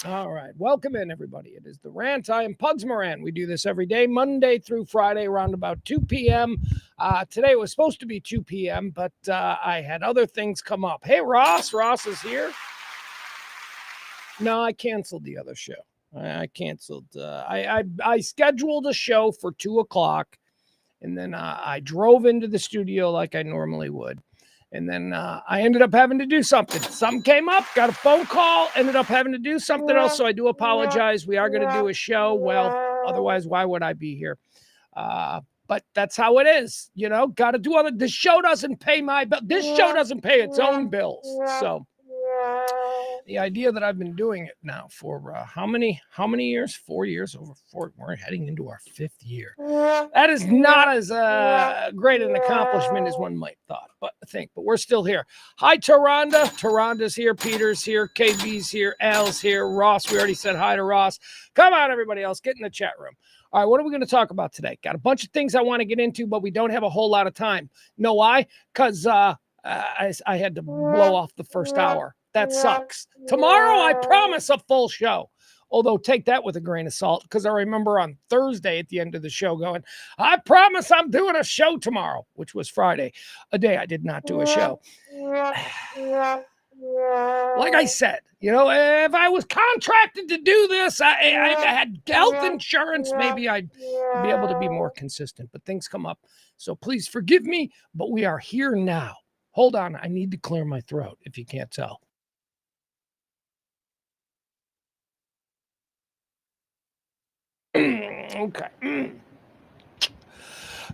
All right. Welcome in, everybody. It is the Rant. I am Pugs Moran. We do this every day, Monday through Friday, around about 2 p.m. Today was supposed to be 2 p.m., but I had other things come up. Hey, Ross. Ross is here. No, I canceled the other show. I canceled. I scheduled a show for 2 o'clock, and then I drove into the studio like I normally would. And then I ended up having to do something. Something came up, got a phone call, ended up having to do something else. So I do apologize. We are going to do a show. Well, otherwise, why would I be here? But that's how it is. You know, got to do other. This show doesn't pay my bill. This show doesn't pay its own bills. So the idea that I've been doing it now for how many years? 4 years, over 4. We're heading into our 5th year. That is not as great an accomplishment as one might think, but we're still here. Hi, Taronda. Taronda's here. Peter's here. KB's here. Al's here. Ross, we already said hi to Ross. Come on, everybody else, get in the chat room. All right, what are we going to talk about today? Got a bunch of things I want to get into, but we don't have a whole lot of time. Know why? Because I had to blow off the first hour. That sucks. Tomorrow, I promise a full show. Although take that with a grain of salt, because I remember on Thursday at the end of the show going, I promise I'm doing a show tomorrow, which was Friday, a day I did not do a show. Like I said, you know, if I was contracted to do this, I had health insurance, maybe I'd be able to be more consistent, but things come up. So please forgive me, but we are here now. Hold on, I need to clear my throat if you can't tell. Okay. A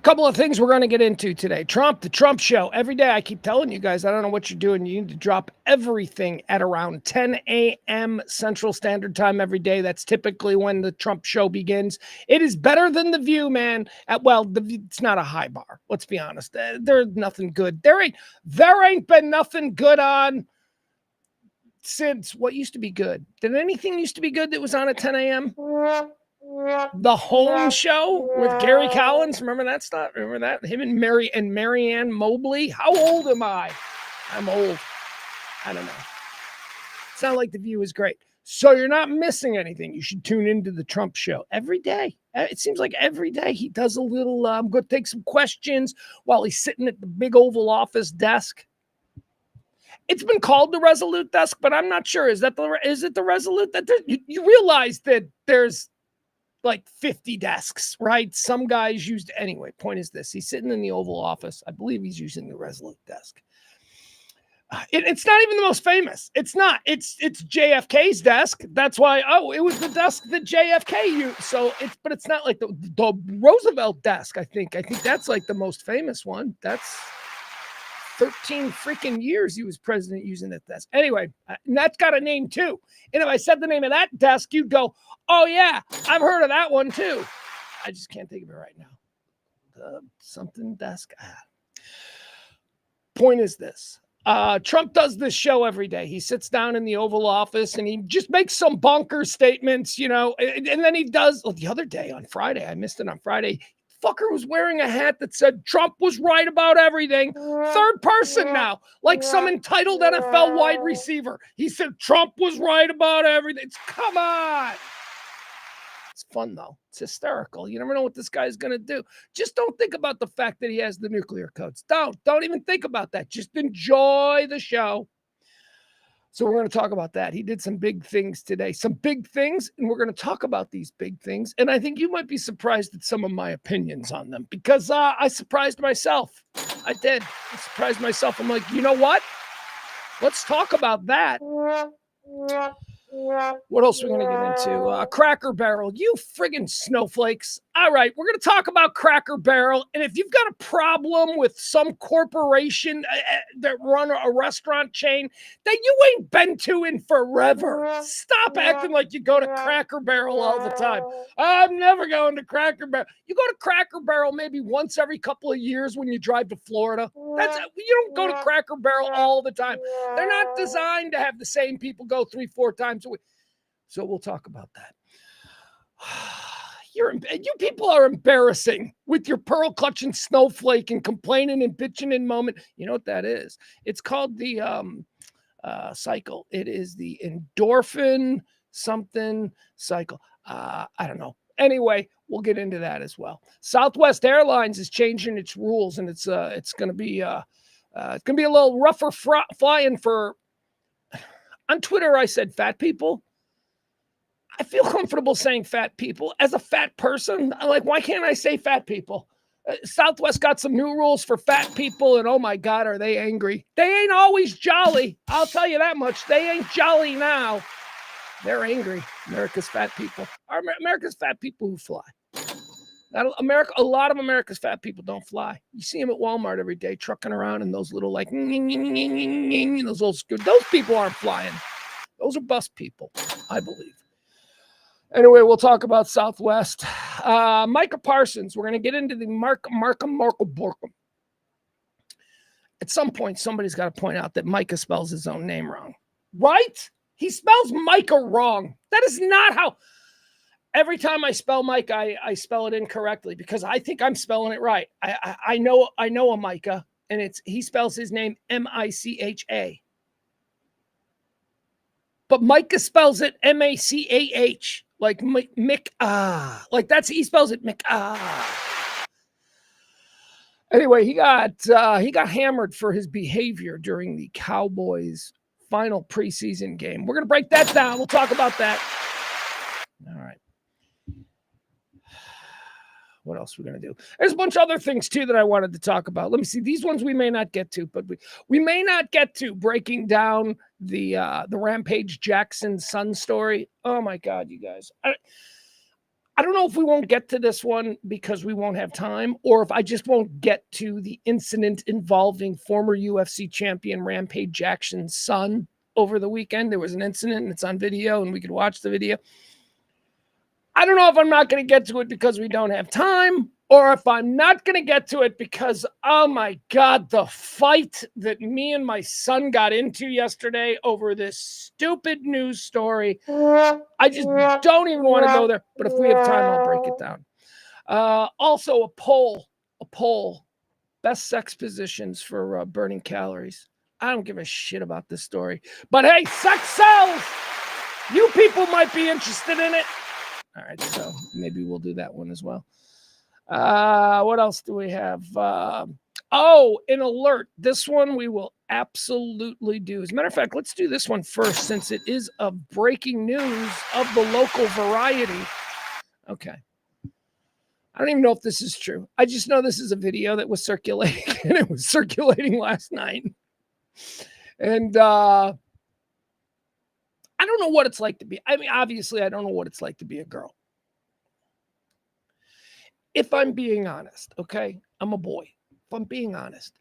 couple of things we're going to get into today. The Trump show. Every day I keep telling you guys, I don't know what you're doing. You need to drop everything at around 10 a.m. Central Standard Time every day. That's typically when the Trump show begins. It is better than The View, man. It's not a high bar. Let's be honest. There's nothing good. There ain't been nothing good on since what used to be good. Did anything used to be good that was on at 10 a.m.? The Home Show with Gary Collins. Remember that stuff? Remember that? Him and Marianne Mobley. How old am I? I'm old. I don't know. It's not like The View is great. So you're not missing anything. You should tune into the Trump show every day. It seems like every day he does a little, I'm going to take some questions while he's sitting at the big Oval Office desk. It's been called the Resolute desk, but I'm not sure. Is it the Resolute? You realize that there's like 50 desks, right? Some guys used anyway. Point is this: he's sitting in the Oval Office. I believe he's using the Resolute desk. It's not even the most famous. It's not. It's JFK's desk. That's why. Oh, it was the desk that JFK used. So but it's not like the Roosevelt desk. I think that's like the most famous one. That's 13 freaking years he was president using that desk. Anyway, and that's got a name too. And if I said the name of that desk, you'd go, oh yeah, I've heard of that one too. I just can't think of it right now. Something desk. Point is this. Trump does this show every day. He sits down in the Oval Office and he just makes some bonkers statements, you know, and then he does, the other day on Friday, I missed it on Friday, fucker was wearing a hat that said Trump was right about everything. Third person now, like some entitled NFL wide receiver. He said Trump was right about everything. Come on. It's fun, though. It's hysterical. You never know what this guy's going to do. Just don't think about the fact that he has the nuclear codes. Don't even think about that. Just enjoy the show. So we're going to talk about that. He did some big things today, some big things, and we're going to talk about these big things. And I think you might be surprised at some of my opinions on them because I surprised myself. I did. I surprised myself. I'm like, you know what? Let's talk about that. What else are we going to get into? Cracker Barrel. You friggin' snowflakes. All right, we're going to talk about Cracker Barrel. And if you've got a problem with some corporation that run a restaurant chain that you ain't been to in forever, stop acting like you go to Cracker Barrel all the time. I'm never going to Cracker Barrel. You go to Cracker Barrel maybe once every couple of years when you drive to Florida. You don't go to Cracker Barrel all the time. They're not designed to have the same people go 3-4 times a week. So we'll talk about that. You people are embarrassing with your pearl clutching snowflake and complaining and bitching in moment. You know what that is? It's called the cycle. It is the endorphin something cycle. I don't know. Anyway, we'll get into that as well. Southwest Airlines is changing its rules, and it's going to be a little rougher flying for. On Twitter, I said fat people. I feel comfortable saying fat people. As a fat person, I'm like, why can't I say fat people? Southwest got some new rules for fat people, and oh my God, are they angry? They ain't always jolly. I'll tell you that much. They ain't jolly now. They're angry. America's fat people. America's fat people who fly. A lot of America's fat people don't fly. You see them at Walmart every day, trucking around in those little like those old scooters. Those people aren't flying. Those are bus people, I believe. Anyway, we'll talk about Southwest. Micah Parsons. We're going to get into the Markham. At some point, somebody's got to point out that Micah spells his own name wrong. Right? He spells Micah wrong. That is not how. Every time I spell Mike, I spell it incorrectly because I think I'm spelling it right. I know a Micah, and he spells his name Micha. But Micah spells it Macah, like Mick. Like he spells it Mick. Anyway, he got hammered for his behavior during the Cowboys' final preseason game. We're gonna break that down. We'll talk about that. All right. What else are we going to do? There's a bunch of other things, too, that I wanted to talk about. Let me see. These ones we may not get to, but we may not get to breaking down the Rampage Jackson son story. Oh, my God, you guys. I don't know if we won't get to this one because we won't have time, or if I just won't get to the incident involving former UFC champion Rampage Jackson's son over the weekend. There was an incident, and it's on video, and we could watch the video. I don't know if I'm not going to get to it because we don't have time, or if I'm not going to get to it because, oh my God, the fight that me and my son got into yesterday over this stupid news story. I just don't even want to go there, but if we have time, I'll break it down. Also, a poll, best sex positions for burning calories. I don't give a shit about this story, but hey, sex sells. You people might be interested in it. All right, so maybe we'll do that one as well. What else do we have? An alert. This one we will absolutely do. As a matter of fact, let's do this one first since it is a breaking news of the local variety. Okay. I don't even know if this is true. I just know this is a video that was circulating, and it was circulating last night. And I don't know what it's like to be. I mean, obviously, I don't know what it's like to be a girl. If I'm being honest, okay? I'm a boy. If I'm being honest,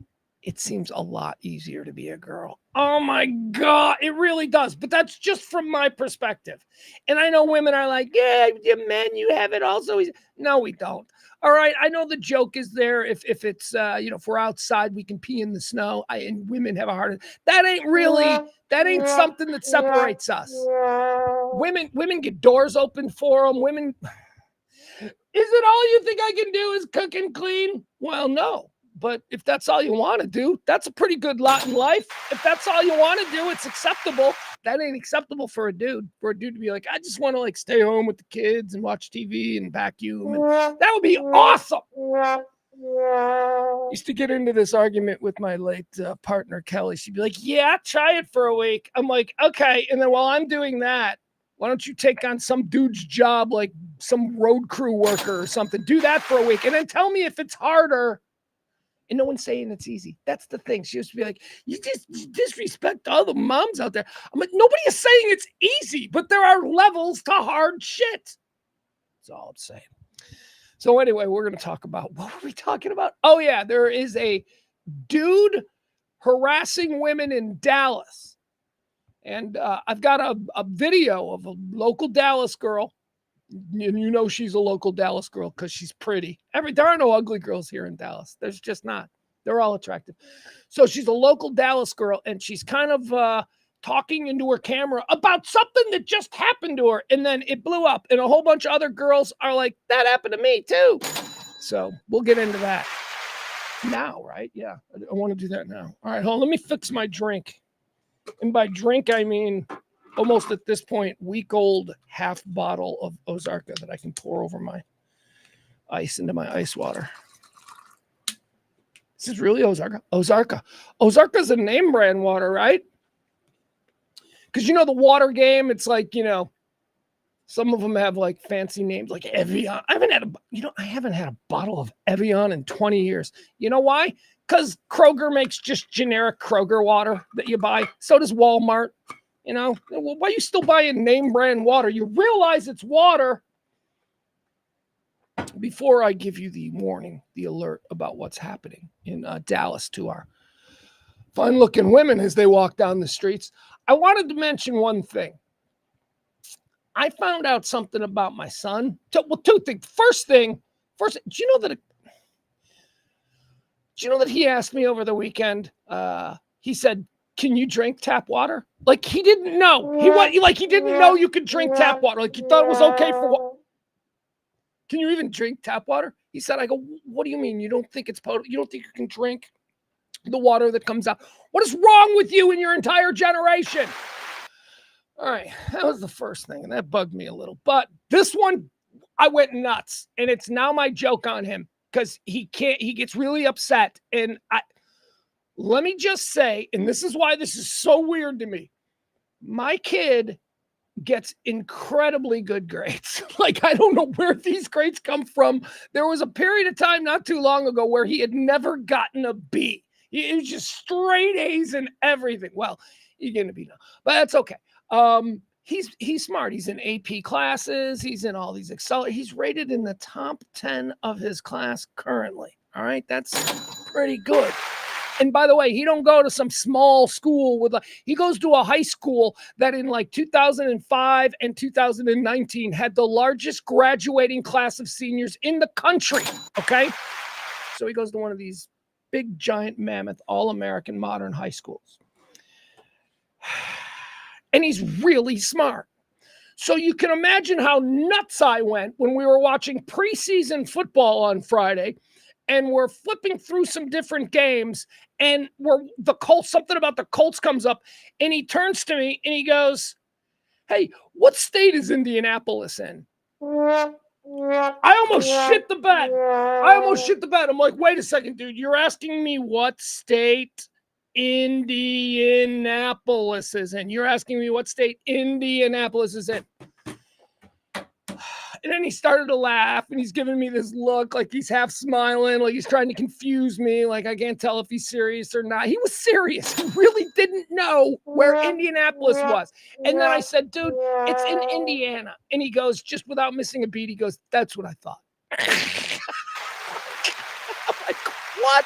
it seems a lot easier to be a girl. Oh my God, it really does. But that's just from my perspective. And I know women are like, yeah, men, you have it also. No, we don't. All right, I know the joke is there. If it's if we're outside, we can pee in the snow. And women have a hard. That ain't something that separates us. Women get doors open for them. Women, is it all you think I can do is cook and clean? Well, no. But if that's all you want to do, that's a pretty good lot in life. If that's all you want to do, it's acceptable. That ain't acceptable for a dude. For a dude to be like, I just want to stay home with the kids and watch TV and vacuum. And that would be awesome. Used to get into this argument with my late partner, Kelly. She'd be like, yeah, try it for a week. I'm like, okay. And then while I'm doing that, why don't you take on some dude's job, like some road crew worker or something? Do that for a week. And then tell me if it's harder. And no one's saying it's easy. That's the thing. She used to be like, you disrespect all the moms out there. I'm like, nobody is saying it's easy, but there are levels to hard shit. That's all I'm saying. So anyway, we're going to talk about, what were we talking about? Oh yeah, there is a dude harassing women in Dallas. And I've got a video of a local Dallas girl. You know she's a local Dallas girl because she's pretty. There are no ugly girls here in Dallas. There's just not. They're all attractive. So she's a local Dallas girl, and she's kind of talking into her camera about something that just happened to her, and then it blew up, and a whole bunch of other girls are like, that happened to me too. So we'll get into that now, right? Yeah, I want to do that now. All right, hold on. Let me fix my drink. And by drink, I mean almost at this point, week-old half bottle of Ozarka that I can pour over my ice into my ice water. This is really Ozarka. Ozarka is a name brand water, right? Because the water game, it's like, some of them have like fancy names like Evian. I haven't had a bottle of Evian in 20 years. You know why? Because Kroger makes just generic Kroger water that you buy. So does Walmart. Why are you still buying name brand water? You realize it's water. Before I give you the warning, the alert about what's happening in Dallas to our fine-looking women as they walk down the streets, I wanted to mention one thing. I found out something about my son. Two things. First, do you know that he asked me over the weekend? He said, "Can you drink tap water?" Like he didn't know. He didn't know you could drink tap water. Like he thought it was okay for what? Can you even drink tap water? He said. I go, "What do you mean? You don't think it's potable? You don't think you can drink the water that comes out? What is wrong with you and your entire generation?" All right, that was the first thing, and that bugged me a little. But this one, I went nuts, and it's now my joke on him because he gets really upset. And let me just say, and this is why this is so weird to me, my kid gets incredibly good grades. Like, I don't know where these grades come from. There was a period of time not too long ago where he had never gotten a B. It was just straight A's and everything. Well, you're going to be now, but that's okay. He's smart. He's in AP classes. He's in all these He's rated in the top 10 of his class currently. All right. That's pretty good. And by the way, he don't go to some small school he goes to a high school that in like 2005 and 2019 had the largest graduating class of seniors in the country. Okay. So he goes to one of these big, giant, mammoth, all-American modern high schools. And he's really smart. So you can imagine how nuts I went when we were watching preseason football on Friday and we're flipping through some different games and something about the Colts comes up and he turns to me and he goes, "Hey, what state is Indianapolis in?" I almost shit the bed. I'm like, wait a second, dude. You're asking me what state Indianapolis is in. You're asking me what state Indianapolis is in. And then he started to laugh and he's giving me this look like he's half smiling, like he's trying to confuse me. Like I can't tell if he's serious or not. He was serious. He really didn't know where Indianapolis was. And then I said, "Dude, it's in Indiana." And he goes, just without missing a beat, he goes, "That's what I thought." I'm like, what?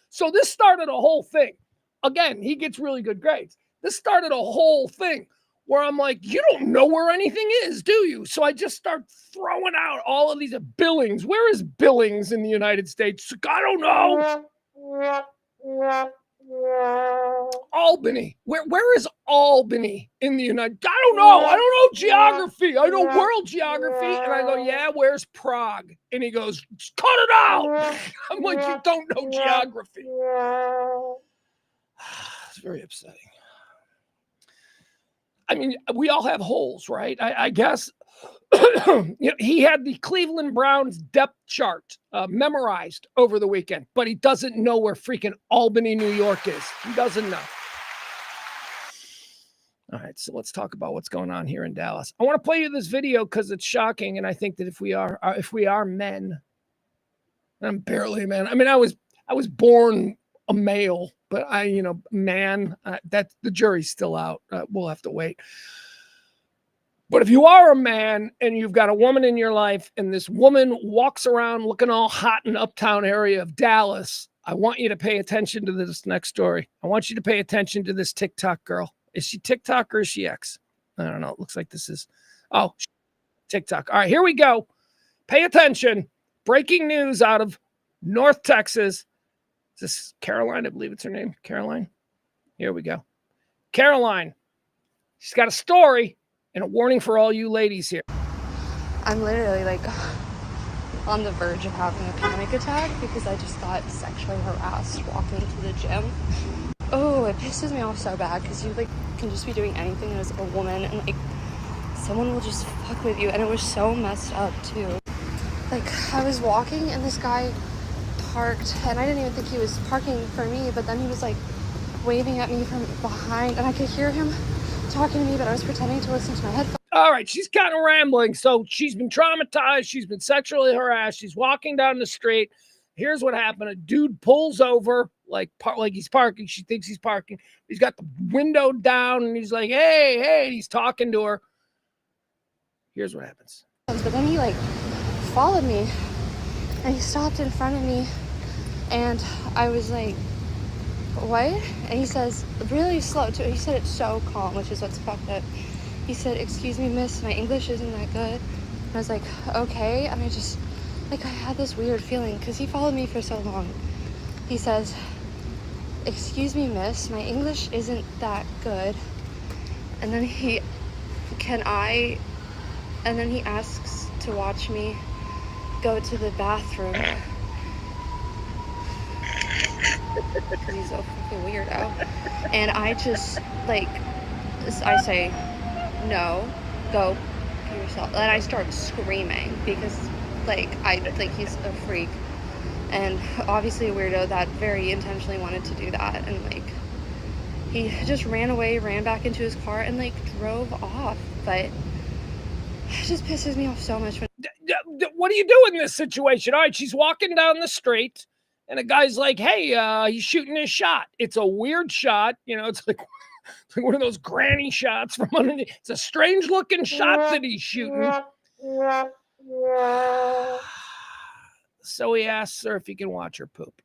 So this started a whole thing. Again, he gets really good grades. This started a whole thing where I'm like, you don't know where anything is, do you? So I just start throwing out all of these Billings. Where is Billings in the United States? I don't know. Albany. Where is Albany in the United? I don't know. I don't know geography. I know world geography. And I go, "Yeah, where's Prague?" And he goes, "Cut it out." I'm like, "You don't know geography." It's very upsetting. I mean, we all have holes, right? I guess he had the Cleveland Browns depth chart memorized over the weekend, but he doesn't know where freaking Albany, New York is. He doesn't know. All right, so let's talk about what's going on here in Dallas. I want to play you this video because it's shocking, and I think that if we are men, I'm barely a man. I mean, I was born a male, but man, that the jury's still out. We'll have to wait. But if you are a man and you've got a woman in your life and this woman walks around looking all hot in the uptown area of Dallas, I want you to pay attention to this next story. I want you to pay attention to this TikTok girl. Is she TikTok or is she X? I don't know. It looks like this is, TikTok. All right, here we go. Pay attention. Breaking news out of North Texas. Is this Caroline? I believe it's her name. Caroline. Here we go. Caroline. She's got a story and a warning for all you ladies here. I'm literally like on the verge of having a panic attack because I just got sexually harassed walking to the gym. oh, it pisses me off so bad because you like can just be doing anything as a woman and like someone will just fuck with you, and it was so messed up too. Like I was walking and this guy parked and I didn't even think he was parking for me, but then he was like waving at me from behind and I could hear him talking to me, but I was pretending to listen to my headphones. All right, she's kind of rambling. So she's been traumatized. She's been sexually harassed. She's walking down the street. Here's what happened. A dude pulls over, like he's parking. She thinks he's parking. He's got the window down, and he's like, hey, he's talking to her. Here's what happens. But then he, like, followed me, and he stopped in front of me, and I was like, what? And he says, really slow, too. He said it so calm, which is what's fucked up. He said, excuse me, miss, my English isn't that good. And I was like, okay. And I just, like, I had this weird feeling because he followed me for so long. He says, excuse me, miss, my English isn't that good. And then he asks to watch me go to the bathroom. Because he's a fucking weirdo. And I just, like, I say, no, go to yourself. And I start screaming because, like, I think he's a freak. And obviously a weirdo that very intentionally wanted to do that. And, like, he just ran away, ran back into his car, and, like, drove off. But it just pisses me off so much. What do you do in this situation? All right, she's walking down the street, and a guy's like, hey, he's shooting his shot. It's a weird shot. You know, it's like one of those granny shots from underneath. It's a strange-looking shot that he's shooting. So he asks her if he can watch her poop.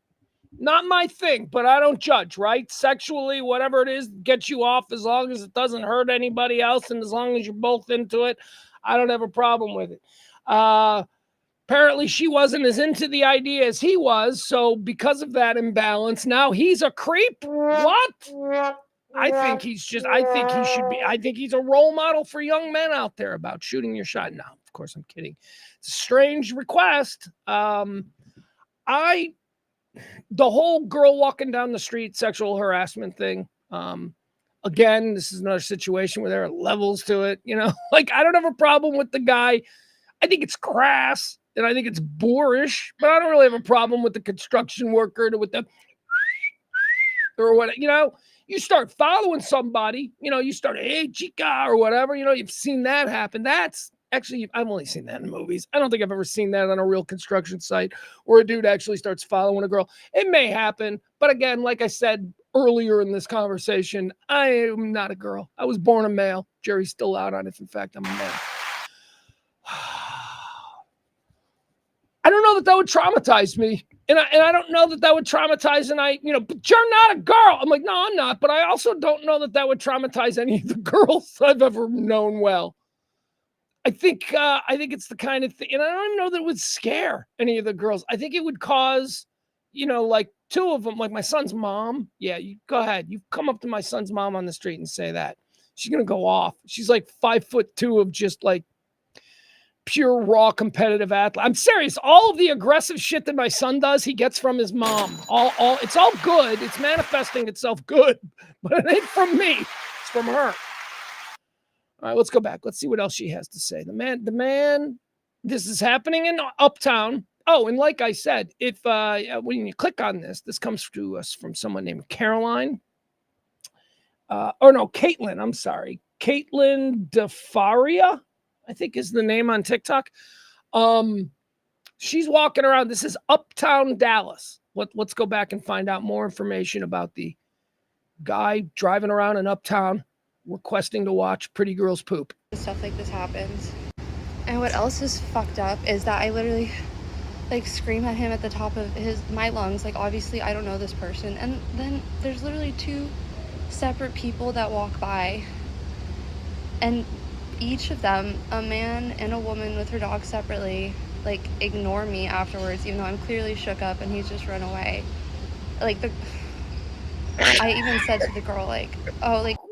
Not my thing, but I don't judge, right? Sexually, whatever it is, gets you off as long as it doesn't hurt anybody else and as long as you're both into it, I don't have a problem with it. Apparently, she wasn't as into the idea as he was, so because of that imbalance, now he's a creep? What? I think he's a role model for young men out there about shooting your shot. No, of course, I'm kidding. It's a strange request. The whole girl walking down the street, sexual harassment thing. Again, this is another situation where there are levels to it. You know, like I don't have a problem with the guy. I think it's crass and I think it's boorish, but I don't really have a problem with the construction worker with the or what, you know. You start following somebody, you know, you start, hey, chica, or whatever, you know, you've seen that happen. That's actually, I've only seen that in movies. I don't think I've ever seen that on a real construction site where a dude actually starts following a girl. It may happen, but again, like I said earlier in this conversation, I am not a girl. I was born a male. Jerry's still out on it. In fact, I'm a male. I don't know that would traumatize me. And I don't know that would traumatize, but you're not a girl. I'm like, no, I'm not. But I also don't know that would traumatize any of the girls I've ever known well. I think it's the kind of thing, and I don't know that it would scare any of the girls. I think it would cause, like two of them, like my son's mom. Yeah, you go ahead. You come up to my son's mom on the street and say that. She's going to go off. She's like 5'2" of just like pure raw competitive athlete. I'm serious. All of the aggressive shit that my son does, he gets from his mom. It's all good. It's manifesting itself good, but it ain't from me. It's from her. All right, let's go back. Let's see what else she has to say. The man, this is happening in Uptown. Oh, and like I said, if when you click on this comes to us from someone named Caroline. Caitlin. I'm sorry. Caitlin DeFaria, I think is the name on TikTok. She's walking around. This is Uptown Dallas. Let's go back and find out more information about the guy driving around in Uptown requesting to watch pretty girls poop. Stuff like this happens. And what else is fucked up is that I literally scream at him at the top of my lungs. Like, obviously I don't know this person. And then there's literally two separate people that walk by, and each of them, a man and a woman with her dog separately, ignore me afterwards, even though I'm clearly shook up and he's just run away. I even said to the girl,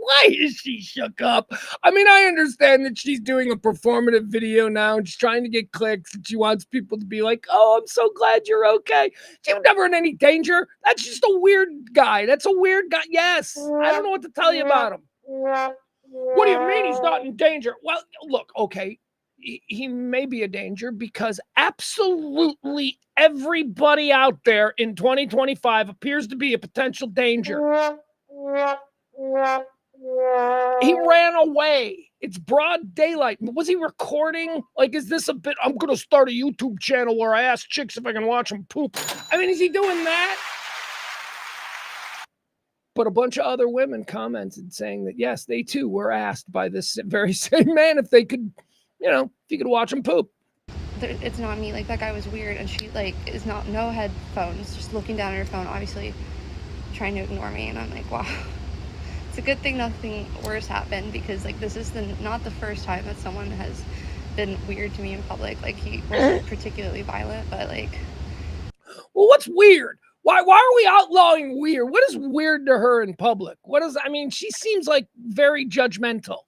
Why is she shook up? I mean, I understand that she's doing a performative video now and she's trying to get clicks and she wants people to be like, oh, I'm so glad you're okay. She was never in any danger. That's just a weird guy. That's a weird guy. Yes. I don't know what to tell you about him. What do you mean he's not in danger? Well, look, okay. He may be a danger because absolutely everybody out there in 2025 appears to be a potential danger. He ran away. It's broad daylight. Was he recording? Like, is this a bit? I'm going to start a YouTube channel where I ask chicks if I can watch them poop. I mean, is he doing that? But a bunch of other women commented saying that, yes, they too were asked by this very same man if they could, if you could watch him poop. It's not me. Like, that guy was weird, and she, like, is no headphones, just looking down at her phone, obviously trying to ignore me, and I'm like, wow. It's a good thing nothing worse happened, because, like, this is not the first time that someone has been weird to me in public. Like, he wasn't particularly violent, but, like... Well, what's weird? Why are we outlawing weird? What is weird to her in public? She seems like very judgmental.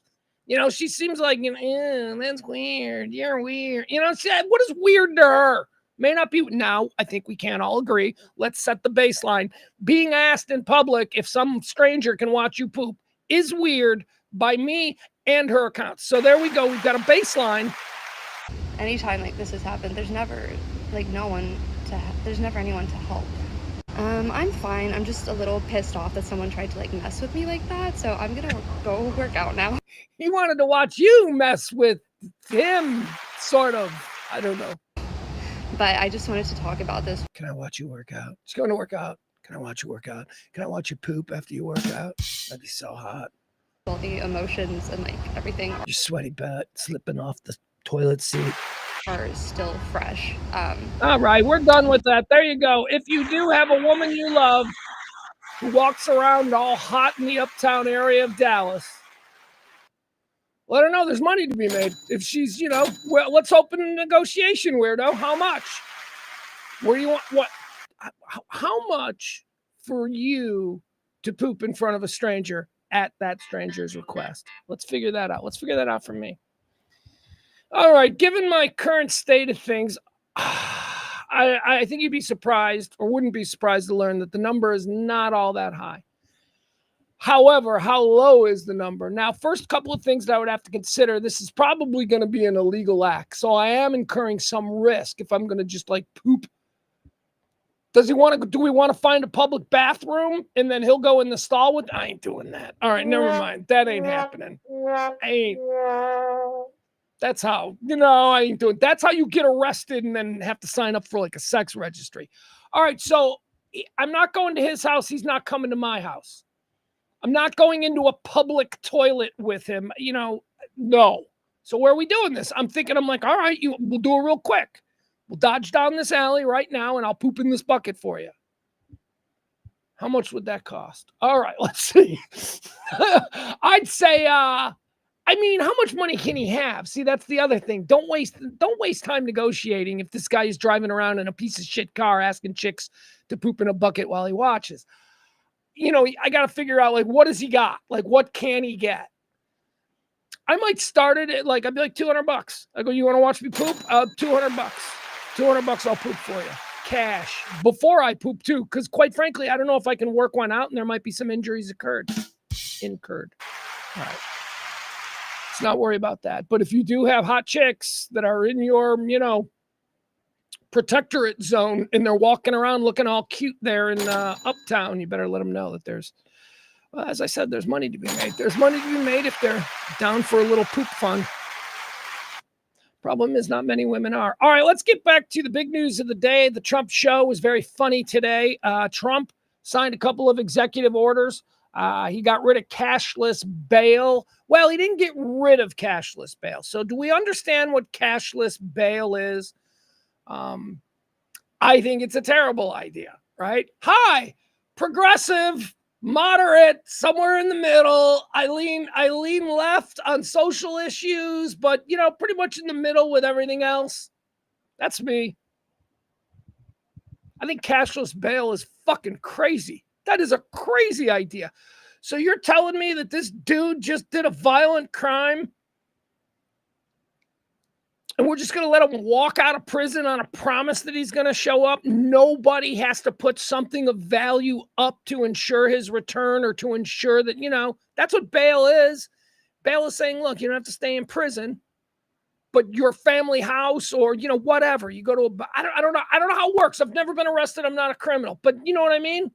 She seems like, that's weird. You're weird. What is weird to her? May not be. Now, I think we can all agree. Let's set the baseline. Being asked in public if some stranger can watch you poop is weird by me and her accounts. So there we go. We've got a baseline. Anytime like this has happened, there's never there's never anyone to help. I'm fine. I'm just a little pissed off that someone tried to like mess with me like that. So I'm gonna go work out now. He wanted to watch you mess with him, sort of. I don't know. But I just wanted to talk about this. Can I watch you work out? Just going to work out. Can I watch you work out? Can I watch you poop after you work out? That'd be so hot. All the emotions and like everything. Your sweaty butt slipping off the toilet seat. Are still fresh. All right, we're done with that. There you go. If you do have a woman you love who walks around all hot in the uptown area of Dallas, let her know there's money to be made. If she's, well, let's open a negotiation, weirdo. How much? Where do you want what? How much for you to poop in front of a stranger at that stranger's request? Let's figure that out. Let's figure that out for me. All right, given my current state of things, I think you'd be surprised or wouldn't be surprised to learn that the number is not all that high. However, how low is the number? Now, first couple of things that I would have to consider, this is probably going to be an illegal act. So I am incurring some risk if I'm going to just like poop. Do we want to find a public bathroom and then he'll go in the stall with? I ain't doing that. All right, never mind. That ain't happening. That's how, I ain't doing. That's how you get arrested and then have to sign up for like a sex registry. All right, so I'm not going to his house. He's not coming to my house. I'm not going into a public toilet with him, no. So where are we doing this? I'm like, all right, we'll do it real quick. We'll dodge down this alley right now and I'll poop in this bucket for you. How much would that cost? All right, let's see. I'd say, how much money can he have? See, that's the other thing. Don't waste time negotiating if this guy is driving around in a piece of shit car asking chicks to poop in a bucket while he watches. I got to figure out, like, what does he got? Like, what can he get? I might start it at, I'd be like, $200. I go, you want to watch me poop? $200. $200, I'll poop for you. Cash. Before I poop, too, because, quite frankly, I don't know if I can work one out, and there might be some injuries incurred. All right. Let's not worry about that. But if you do have hot chicks that are in your, protectorate zone and they're walking around looking all cute there in uptown, you better let them know that there's, as I said, there's money to be made. There's money to be made if they're down for a little poop fun. Problem is not many women are. All right, let's get back to the big news of the day. The Trump show was very funny today. Trump signed a couple of executive orders. He got rid of cashless bail. Well, he didn't get rid of cashless bail. So do we understand what cashless bail is? I think it's a terrible idea, right? Hi, progressive, moderate, somewhere in the middle. I lean left on social issues, but pretty much in the middle with everything else. That's me. I think cashless bail is fucking crazy. That is a crazy idea. So you're telling me that this dude just did a violent crime and we're just going to let him walk out of prison on a promise that he's going to show up? Nobody has to put something of value up to ensure his return or to ensure that, that's what bail is. Bail is saying, look, you don't have to stay in prison, but your family house or, whatever, you go to I don't know how it works. I've never been arrested. I'm not a criminal, but you know what I mean?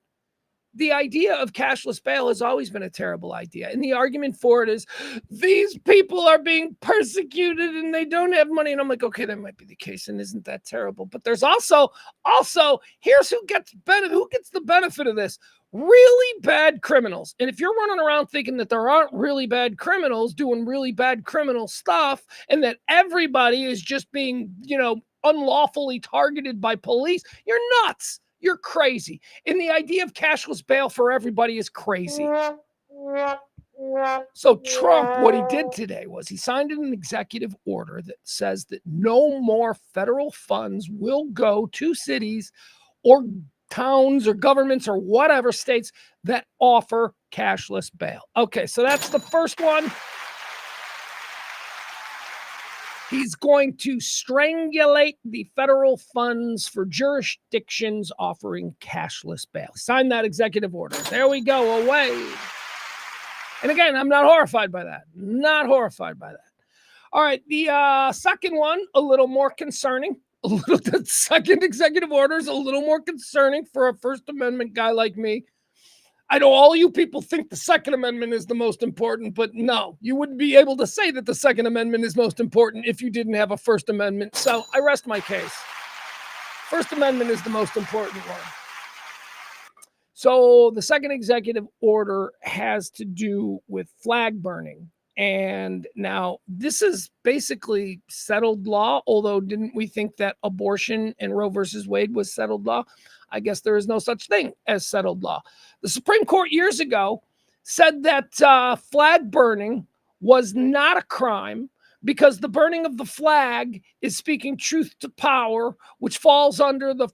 The idea of cashless bail has always been a terrible idea. And the argument for it is these people are being persecuted and they don't have money. And I'm like, okay, that might be the case. And isn't that terrible? But there's also here's who gets the benefit of this. Really bad criminals. And if you're running around thinking that there aren't really bad criminals doing really bad criminal stuff and that everybody is just being, unlawfully targeted by police, you're nuts. You're crazy. And the idea of cashless bail for everybody is crazy. So Trump, what he did today was he signed an executive order that says that no more federal funds will go to cities or towns or governments or whatever states that offer cashless bail. Okay, so that's the first one. He's going to strangulate the federal funds for jurisdictions offering cashless bail. Sign that executive order. There we go, away. And again, I'm not horrified by that. Not horrified by that. All right, the second one, a little more concerning. The second executive order is a little more concerning for a First Amendment guy like me. I know all you people think the Second Amendment is the most important, but no, you wouldn't be able to say that the Second Amendment is most important if you didn't have a First Amendment. So I rest my case. First Amendment is the most important one. So the second executive order has to do with flag burning. And now this is basically settled law, although didn't we think that abortion and Roe versus Wade was settled law? I guess there is no such thing as settled law. The Supreme Court years ago said that flag burning was not a crime because the burning of the flag is speaking truth to power, which falls under the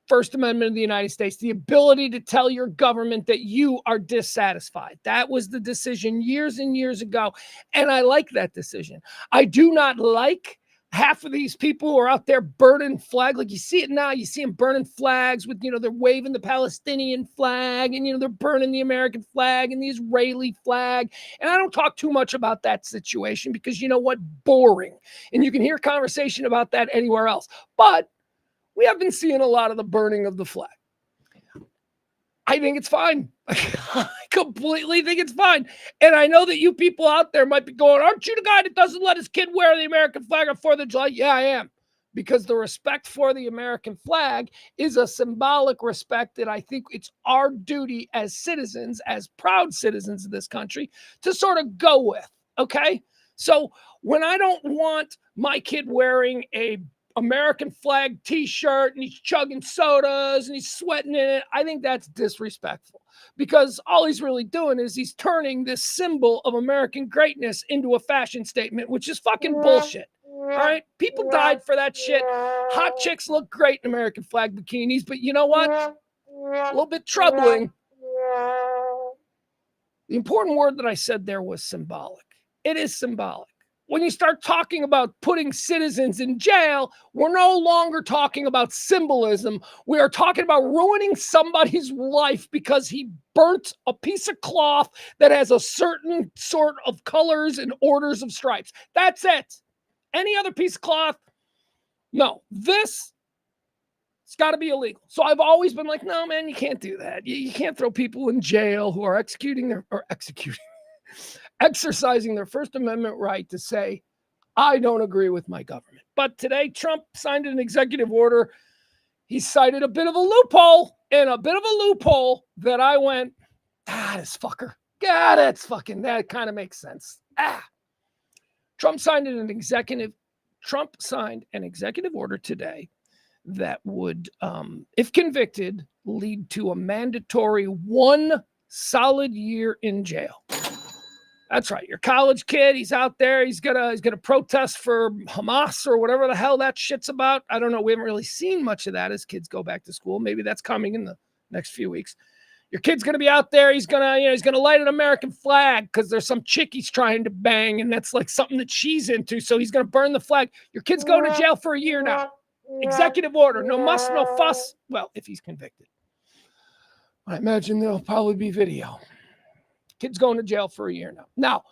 First Amendment of the United States, the ability to tell your government that you are dissatisfied. That was the decision years and years ago, and I like that decision. I do not like half of these people who are out there burning flag. Like you see it now, you see them burning flags with, they're waving the Palestinian flag and, they're burning the American flag and the Israeli flag. And I don't talk too much about that situation because you know what? Boring. And you can hear conversation about that anywhere else. But we have been seeing a lot of the burning of the flag. I think it's fine. I completely think it's fine. And I know that you people out there might be going, aren't you the guy that doesn't let his kid wear the American flag on 4th of July? Yeah, I am. Because the respect for the American flag is a symbolic respect that I think it's our duty as citizens, as proud citizens of this country, to sort of go with. Okay? So when I don't want my kid wearing a American flag t-shirt and he's chugging sodas and he's sweating in it, I think that's disrespectful because all he's really doing is he's turning this symbol of American greatness into a fashion statement, which is fucking bullshit. All right. People died for that shit. Hot chicks look great in American flag bikinis, but you know what? A little bit troubling. The important word that I said there was symbolic. It is symbolic. When you start talking about putting citizens in jail, we're no longer talking about symbolism. We are talking about ruining somebody's life because he burnt a piece of cloth that has a certain sort of colors and orders of stripes. That's it. Any other piece of cloth? No. This, it's got to be illegal. So I've always been like, no, man, you can't do that. You can't throw people in jail who are exercising their First Amendment right to say, I don't agree with my government. But today, Trump signed an executive order. He cited a bit of a loophole that I went, this fucker. God, that kind of makes sense. Trump signed an executive order today that would, if convicted, lead to a mandatory 1 solid year in jail. That's right. Your college kid, he's out there. He's gonna protest for Hamas or whatever the hell that shit's about. I don't know. We haven't really seen much of that as kids go back to school. Maybe that's coming in the next few weeks. Your kid's going to be out there. He's going to, he's going to light an American flag because there's some chick he's trying to bang, and that's like something that she's into. So he's going to burn the flag. Your kid's going to jail for a year now. Executive order. No muss, no fuss. Well, if he's convicted. I imagine there'll probably be video. Kid's going to jail for a year now. Now,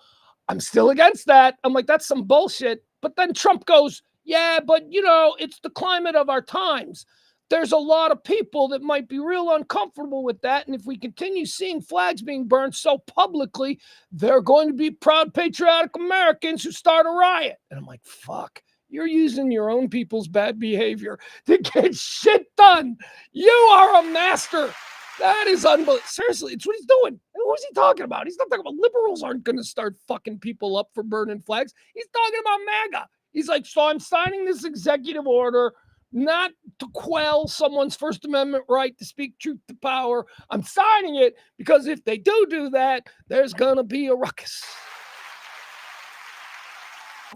I'm still against that. I'm like, that's some bullshit. But then Trump goes, yeah, but it's the climate of our times. There's a lot of people that might be real uncomfortable with that. And if we continue seeing flags being burned so publicly, they're going to be proud, patriotic Americans who start a riot. And I'm like, fuck, you're using your own people's bad behavior to get shit done. You are a master. That is unbelievable. Seriously, it's what he's doing. What is he talking about? He's not talking about liberals aren't going to start fucking people up for burning flags. He's talking about MAGA. He's like, so I'm signing this executive order not to quell someone's First Amendment right to speak truth to power. I'm signing it because if they do that, there's going to be a ruckus.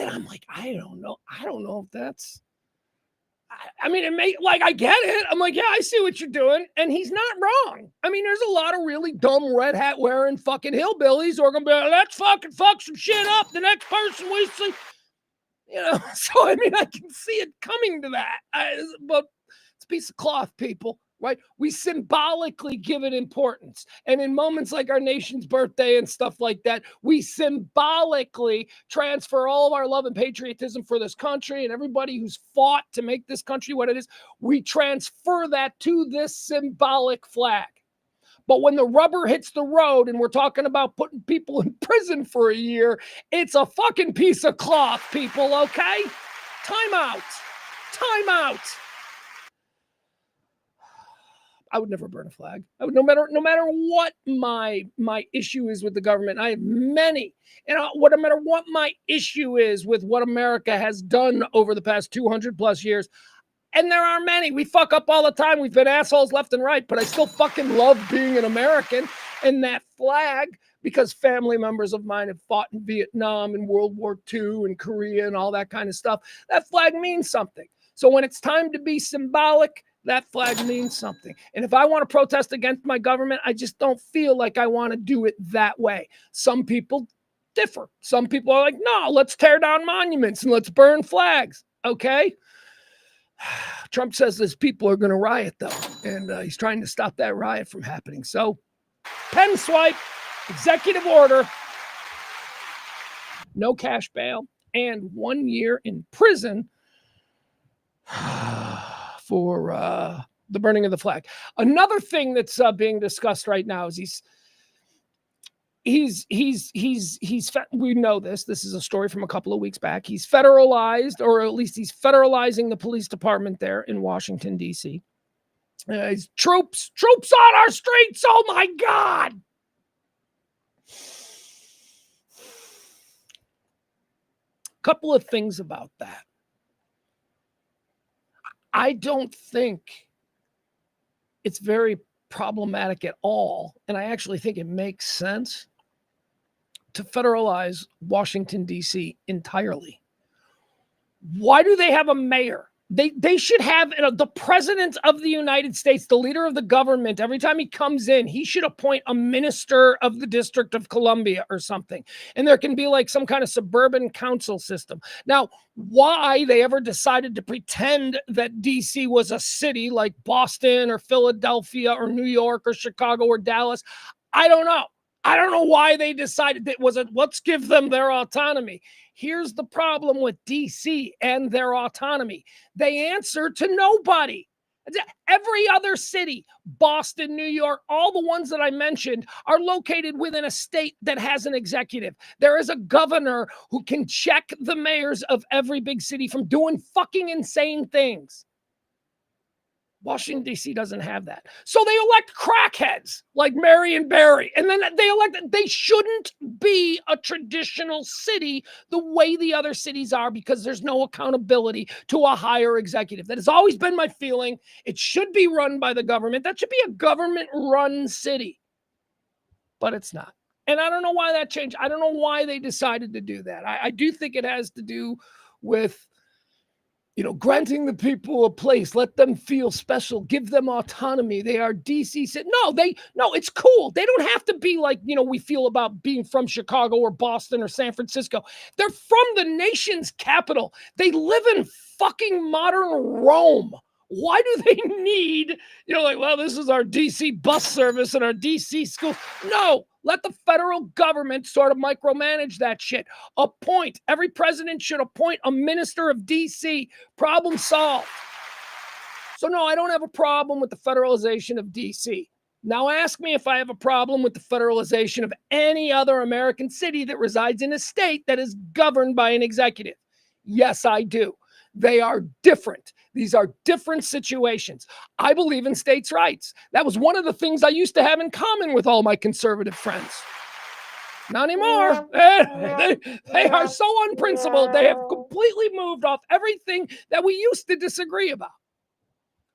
And I'm like, I don't know if that's... I mean, I get it. I'm like, yeah, I see what you're doing. And he's not wrong. I mean, there's a lot of really dumb red hat wearing fucking hillbillies who are going to be like, let's fucking fuck some shit up. The next person we see, so I mean, I can see it coming to that. But it's a piece of cloth, people, right? We symbolically give it importance. And in moments like our nation's birthday and stuff like that, we symbolically transfer all of our love and patriotism for this country and everybody who's fought to make this country what it is. We transfer that to this symbolic flag. But when the rubber hits the road and we're talking about putting people in prison for a year, it's a fucking piece of cloth, people, okay? Time out. Time out. I would never burn a flag. I would, no matter what my issue is with the government. I have many. No matter what my issue is with what America has done over the past 200 plus years, and there are many. We fuck up all the time. We've been assholes left and right, but I still fucking love being an American. And that flag, because family members of mine have fought in Vietnam and World War II and Korea and all that kind of stuff, that flag means something. So when it's time to be symbolic, that flag means something. And if I want to protest against my government, I just don't feel like I want to do it that way. Some people differ. Some people are like, no, let's tear down monuments and let's burn flags. Okay. Trump says his people are going to riot, though, and he's trying to stop that riot from happening. So, pen swipe, executive order, no cash bail, and 1 year in prison for the burning of the flag. Another thing that's being discussed right now is we know this is a story from a couple of weeks back. He's federalized, or at least he's federalizing the police department there in Washington, D.C. He's troops on our streets. Oh my God. Couple of things about that. I don't think it's very problematic at all. And I actually think it makes sense to federalize Washington, D.C. entirely. Why do they have a mayor? They should have the president of the United States, the leader of the government. Every time he comes in, he should appoint a minister of the District of Columbia or something. And there can be like some kind of suburban council system. Now, why they ever decided to pretend that D.C. was a city like Boston or Philadelphia or New York or Chicago or Dallas, I don't know. I don't know why they decided it was let's give them their autonomy. Here's the problem with DC and their autonomy. They answer to nobody. Every other city, Boston, New York, all the ones that I mentioned are located within a state that has an executive. There is a governor who can check the mayors of every big city from doing fucking insane things. Washington, D.C. doesn't have that. So they elect crackheads like Marion Barry. And then they shouldn't be a traditional city the way the other cities are, because there's no accountability to a higher executive. That has always been my feeling. It should be run by the government. That should be a government-run city. But it's not. And I don't know why that changed. I don't know why they decided to do that. I do think it has to do with Granting the people a place, let them feel special, give them autonomy. They are DC. No, it's cool. They don't have to be like, we feel about being from Chicago or Boston or San Francisco. They're from the nation's capital. They live in fucking modern Rome. Why do they need, this is our DC bus service and our DC school? No, let the federal government sort of micromanage that shit. Every president should appoint a minister of DC. Problem solved. So no, I don't have a problem with the federalization of DC. Now ask me if I have a problem with the federalization of any other American city that resides in a state that is governed by an executive. Yes, I do. They are different. These are different situations. I believe in states' rights. That was one of the things I used to have in common with all my conservative friends. Not anymore. They are so unprincipled. They have completely moved off everything that we used to disagree about.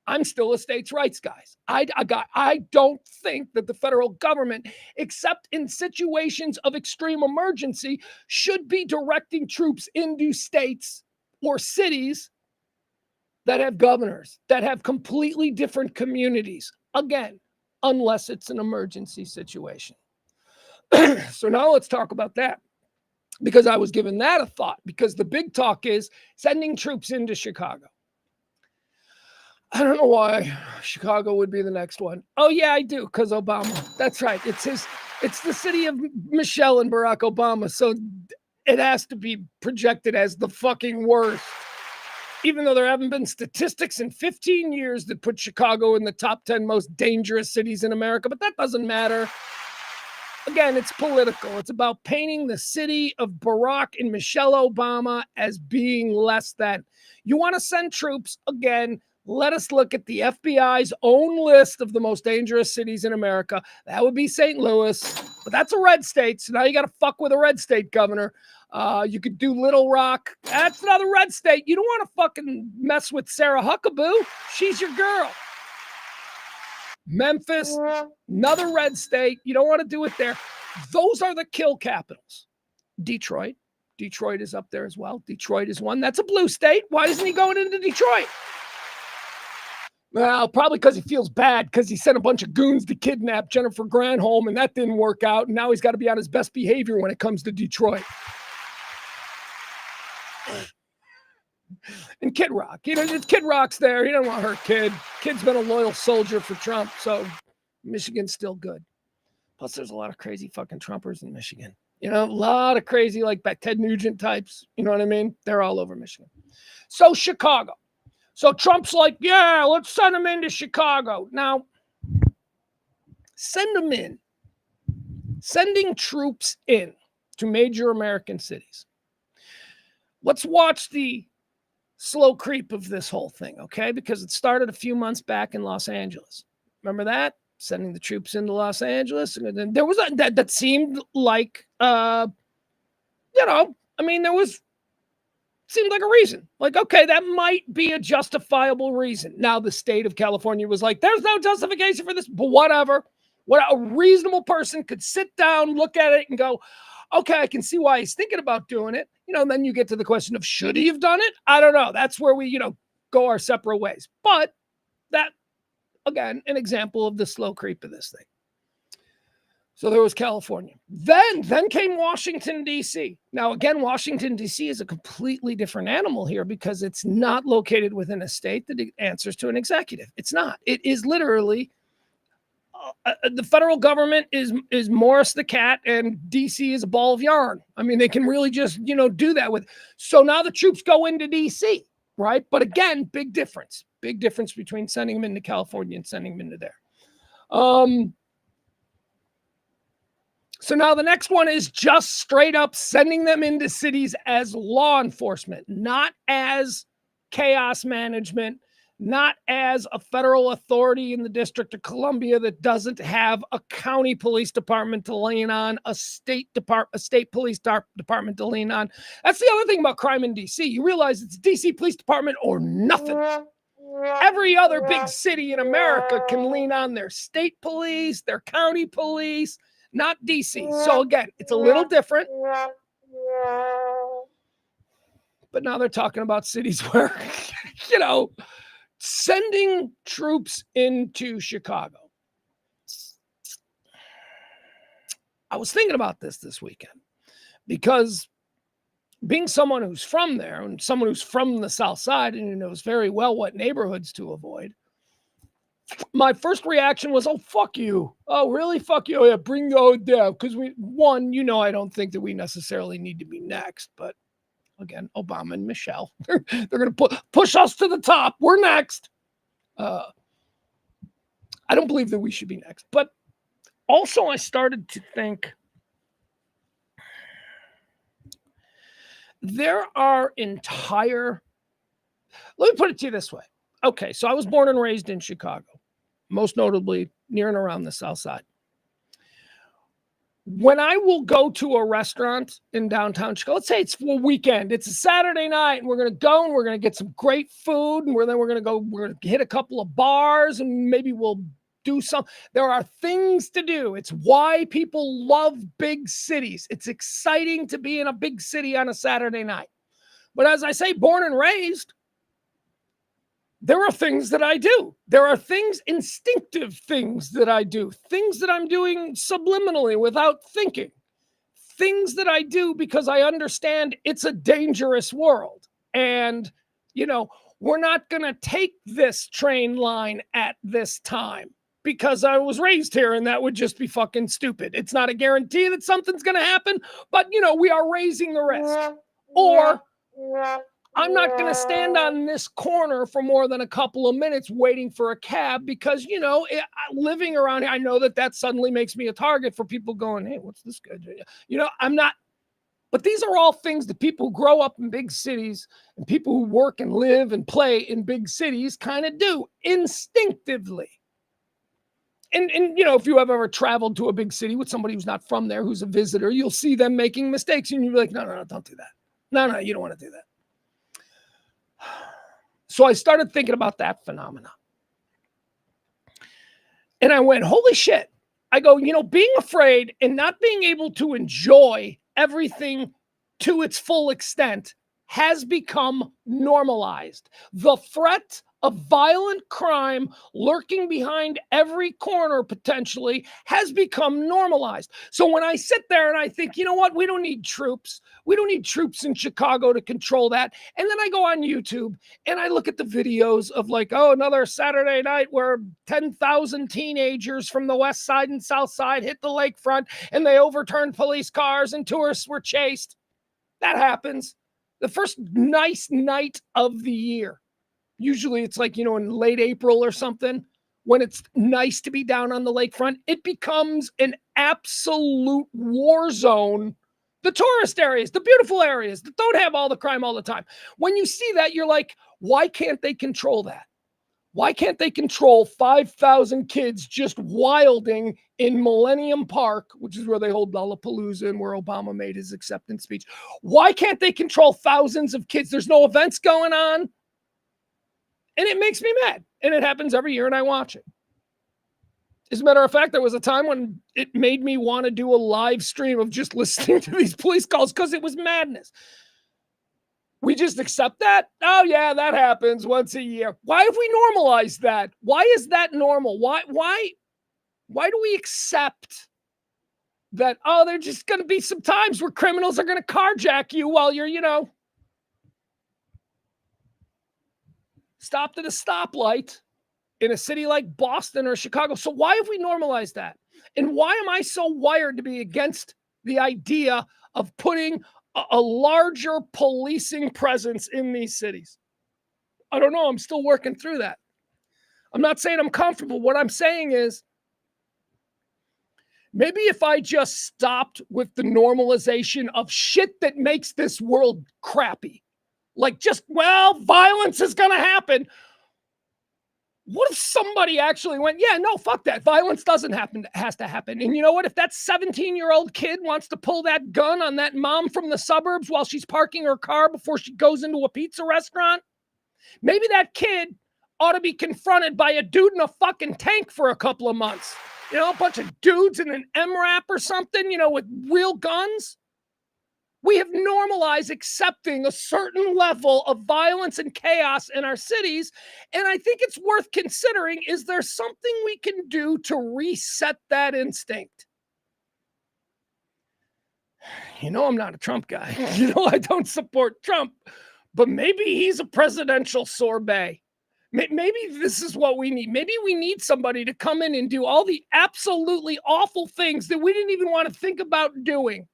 I'm still a states' rights guy. I don't think that the federal government, except in situations of extreme emergency, should be directing troops into states or cities that have governors, that have completely different communities. Again, unless it's an emergency situation. So now let's talk about that, because I was given that a thought, because the big talk is sending troops into Chicago. I don't know why Chicago would be the next one. Oh yeah, I do, because Obama. That's right. It's the city of Michelle and Barack Obama. So it has to be projected as the fucking worst. Even though there haven't been statistics in 15 years that put Chicago in the top 10 most dangerous cities in America, but that doesn't matter. Again, it's political. It's about painting the city of Barack and Michelle Obama as being less than. You want to send troops? Again, let us look at the FBI's own list of the most dangerous cities in America. That would be St. Louis, but that's a red state. So now you got to fuck with a red state governor. You could do Little Rock. That's another red state. You don't want to fucking mess with Sarah Huckabee. She's your girl. Memphis, another red state. You don't want to do it there. Those are the kill capitals. Detroit. Detroit is up there as well. Detroit is one. That's a blue state. Why isn't he going into Detroit? Well, probably because he feels bad because he sent a bunch of goons to kidnap Jennifer Granholm, and that didn't work out. And now he's got to be on his best behavior when it comes to Detroit. And Kid Rock. Kid Rock's there. He doesn't want to hurt Kid. Kid's been a loyal soldier for Trump, so Michigan's still good. Plus, there's a lot of crazy fucking Trumpers in Michigan. A lot of crazy, like Ted Nugent types. You know what I mean? They're all over Michigan. So Chicago. So Trump's like, yeah, let's send them into Chicago. Now, send them in. Sending troops in to major American cities. Let's watch the slow creep of this whole thing, okay? Because it started a few months back in Los Angeles. Remember that? Sending the troops into Los Angeles. And there was that seemed like, there seemed like a reason. Like, okay, that might be a justifiable reason. Now the state of California was like, there's no justification for this, but whatever. What a reasonable person could sit down, look at it and go, okay, I can see why he's thinking about doing it. And then you get to the question of, should he have done it? I don't know. That's where we, go our separate ways. But that, again, an example of the slow creep of this thing. So there was California. Then came Washington, D.C. Now, again, Washington, D.C. is a completely different animal here because it's not located within a state that answers to an executive. It's not. It is literally the federal government is Morris the cat and DC is a ball of yarn. I mean, they can really just, do that with. So now the troops go into DC, right? But again, big difference between sending them into California and sending them into there. So now the next one is just straight up sending them into cities as law enforcement, not as chaos management, not as a federal authority in the District of Columbia that doesn't have a county police department to lean on, a state police department to lean on. That's the other thing about crime in DC. You realize it's DC Police Department or nothing. Every other big city in America can lean on their state police, their county police, not DC. So again, it's a little different. But now they're talking about cities where, sending troops into Chicago. I was thinking about this weekend because being someone who's from there and someone who's from the South Side and who knows very well what neighborhoods to avoid, my first reaction was, oh, fuck you. Oh, really? Fuck you. Oh, yeah, bring those down. Because I don't think that we necessarily need to be next. But again, Obama and Michelle, they're going to push us to the top. We're next. I don't believe that we should be next. But also I started to think there are let me put it to you this way. Okay, so I was born and raised in Chicago, most notably near and around the South Side. When I will go to a restaurant in downtown Chicago, let's say it's for a weekend, it's a Saturday night, and we're going to go and we're going to get some great food, and we're going to hit a couple of bars, and maybe we'll do some. There are things to do. It's why people love big cities. It's exciting to be in a big city on a Saturday night. But as I say, born and raised, there are things that I do. There are instinctive things that I do, things that I'm doing subliminally without thinking, things that I do because I understand it's a dangerous world. And, we're not going to take this train line at this time because I was raised here and that would just be fucking stupid. It's not a guarantee that something's going to happen, but, we are raising the risk. Or I'm not going to stand on this corner for more than a couple of minutes waiting for a cab because, living around here, I know that suddenly makes me a target for people going, hey, what's this guy doing? I'm not. But these are all things that people who grow up in big cities and people who work and live and play in big cities kind of do instinctively. And if you have ever traveled to a big city with somebody who's not from there, who's a visitor, you'll see them making mistakes. And you'll be like, no, don't do that. No, you don't want to do that. So I started thinking about that phenomenon. And I went, holy shit. I go, being afraid and not being able to enjoy everything to its full extent has become normalized. The threat of violent crime lurking behind every corner potentially has become normalized. So when I sit there and I think, you know what, we don't need troops. We don't need troops in Chicago to control that. And then I go on YouTube and I look at the videos of another Saturday night where 10,000 teenagers from the West Side and South Side hit the lakefront and they overturned police cars and tourists were chased. That happens. The first nice night of the year. Usually it's in late April or something, when it's nice to be down on the lakefront, it becomes an absolute war zone. The tourist areas, the beautiful areas that don't have all the crime all the time. When you see that, you're like, why can't they control that? Why can't they control 5,000 kids just wilding in Millennium Park, which is where they hold Lollapalooza and where Obama made his acceptance speech? Why can't they control thousands of kids? There's no events going on. And it makes me mad. And it happens every year and I watch it. As a matter of fact, there was a time when it made me want to do a live stream of just listening to these police calls because it was madness. We just accept that? Oh, yeah, that happens once a year. Why have we normalized that? Why is that normal? Why do we accept that, there's just going to be some times where criminals are going to carjack you while you're, stopped at a stoplight in a city like Boston or Chicago. So why have we normalized that? And why am I so wired to be against the idea of putting a larger policing presence in these cities? I don't know. I'm still working through that. I'm not saying I'm comfortable. What I'm saying is maybe if I just stopped with the normalization of shit that makes this world crappy, violence is going to happen. What if somebody actually went, yeah, no, fuck that. Violence doesn't happen. It has to happen. And you know what? If that 17-year-old kid wants to pull that gun on that mom from the suburbs while she's parking her car before she goes into a pizza restaurant, maybe that kid ought to be confronted by a dude in a fucking tank for a couple of months. A bunch of dudes in an MRAP or something, with real guns. We have normalized accepting a certain level of violence and chaos in our cities. And I think it's worth considering, is there something we can do to reset that instinct? I'm not a Trump guy. I don't support Trump, but maybe he's a presidential sorbet. Maybe this is what we need. Maybe we need somebody to come in and do all the absolutely awful things that we didn't even want to think about doing,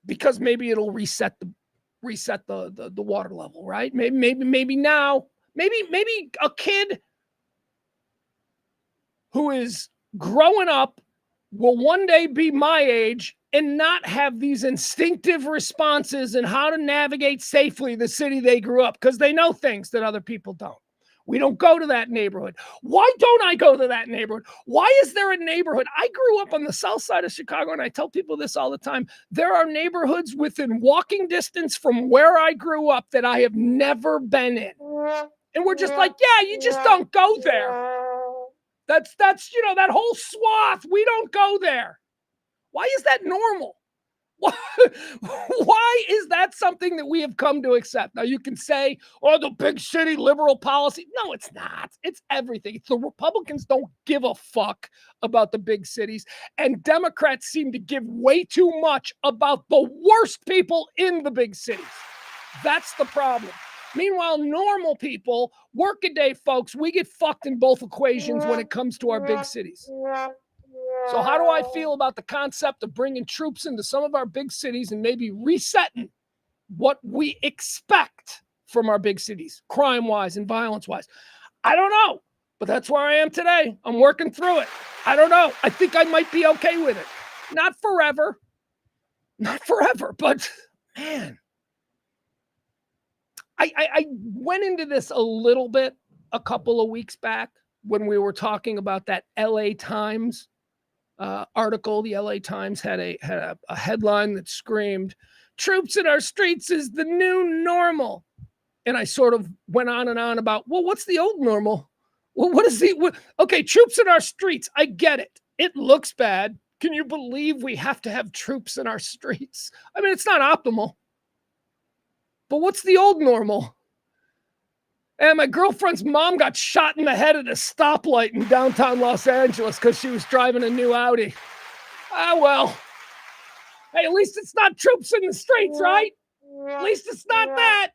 because maybe it'll reset the water level, right? Maybe now, maybe a kid who is growing up will one day be my age and not have these instinctive responses and how to navigate safely the city they grew up, because they know things that other people don't. We don't go to that neighborhood. Why don't I go to that neighborhood? Why is there a neighborhood? I grew up on the south side of Chicago, and I tell people this all the time. There are neighborhoods within walking distance from where I grew up that I have never been in. And we're just like, yeah, you just don't go there. That's that whole swath. We don't go there. Why is that normal? Why is that something that we have come to accept? Now, you can say, the big city liberal policy. No, it's not. It's everything. The Republicans don't give a fuck about the big cities, and Democrats seem to give way too much about the worst people in the big cities. That's the problem. Meanwhile, normal people, workaday folks, we get fucked in both equations when it comes to our big cities. So how do I feel about the concept of bringing troops into some of our big cities and maybe resetting what we expect from our big cities, crime-wise and violence-wise? I don't know, but that's where I am today. I'm working through it. I don't know. I think I might be okay with it. Not forever, but man, I went into this a little bit a couple of weeks back when we were talking about that LA Times article. The LA Times had a headline that screamed, "Troops in our streets is the new normal." And I sort of went on and on about, well, what's the old normal? Well, okay, troops in our streets. I get it. It looks bad. Can you believe we have to have troops in our streets? I mean, it's not optimal. But what's the old normal? And my girlfriend's mom got shot in the head at a stoplight in downtown Los Angeles because she was driving a new Audi. Well. Hey, at least it's not troops in the streets, right? At least it's not that.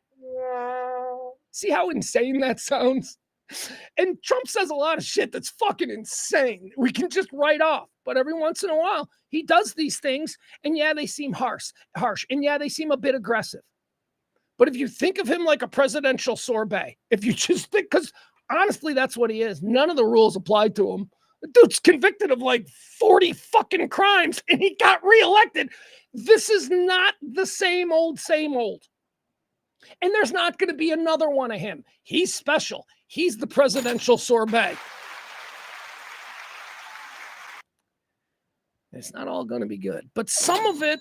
See how insane that sounds? And Trump says a lot of shit that's fucking insane. We can just write off. But every once in a while, he does these things, and yeah, they seem harsh. And yeah, they seem a bit aggressive. But if you think of him like a presidential sorbet, if you just think, because honestly, that's what he is. None of the rules apply to him. The dude's convicted of like 40 fucking crimes, and he got reelected. This is not the same old. And there's not going to be another one of him. He's special. He's the presidential sorbet. It's not all going to be good, but some of it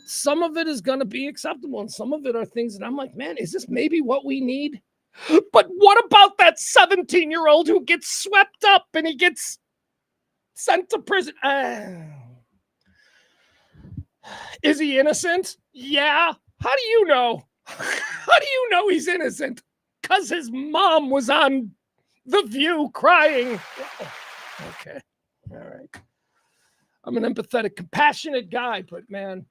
is going to be acceptable. And some of it are things that I'm like, man, is this maybe what we need? But what about that 17-year-old who gets swept up and he gets sent to prison? Is he innocent? Yeah. How do you know? How do you know he's innocent? Because his mom was on The View crying. Okay. All right. I'm an empathetic, compassionate guy, but man,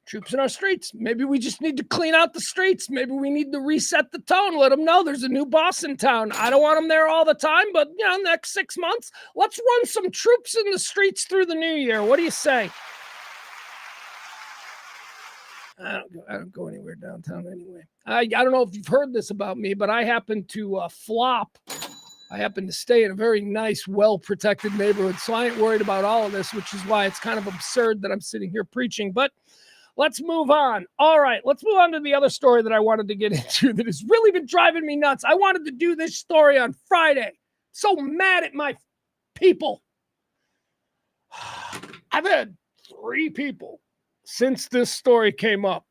troops in our streets. Maybe we just need to clean out the streets. Maybe we need to reset the tone. Let them know there's a new boss in town. I don't want them there all the time, but next 6 months, let's run some troops in the streets through the new year. What do you say? I don't go anywhere downtown anyway. I don't know if you've heard this about me, but I happen to flop. I happen to stay in a very nice, well-protected neighborhood, so I ain't worried about all of this, which is why it's kind of absurd that I'm sitting here preaching. But let's move on. All right, let's move on to the other story that I wanted to get into that has really been driving me nuts. I wanted to do this story on Friday. So mad at my people. I've had 3 people since this story came up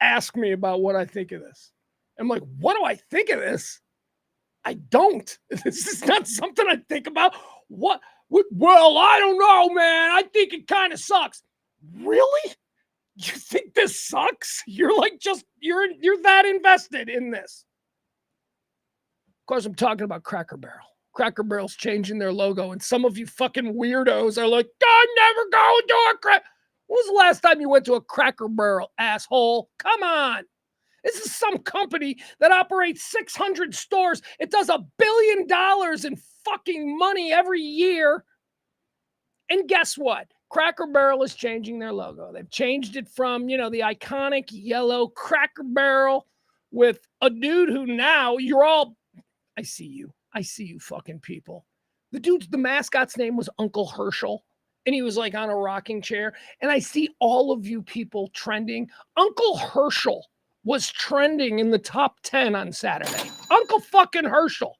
ask me about what I think of this. I'm like, what do I think of this? I don't. This is not something I think about. What? Well, I don't know, man. I think it kind of sucks. Really? You think this sucks? You're like you're that invested in this. Of course, I'm talking about Cracker Barrel. Cracker Barrel's changing their logo, and some of you fucking weirdos are like, I'm never going to a Cracker. When was the last time you went to a Cracker Barrel, asshole? Come on. This is some company that operates 600 stores. It does $1 billion in fucking money every year. And guess what? Cracker Barrel is changing their logo. They've changed it from, the iconic yellow Cracker Barrel with a dude who now you're all, I see you fucking people. The mascot's name was Uncle Herschel. And he was like on a rocking chair. And I see all of you people trending. Uncle Herschel was trending in the top 10 on Saturday. Uncle fucking Herschel.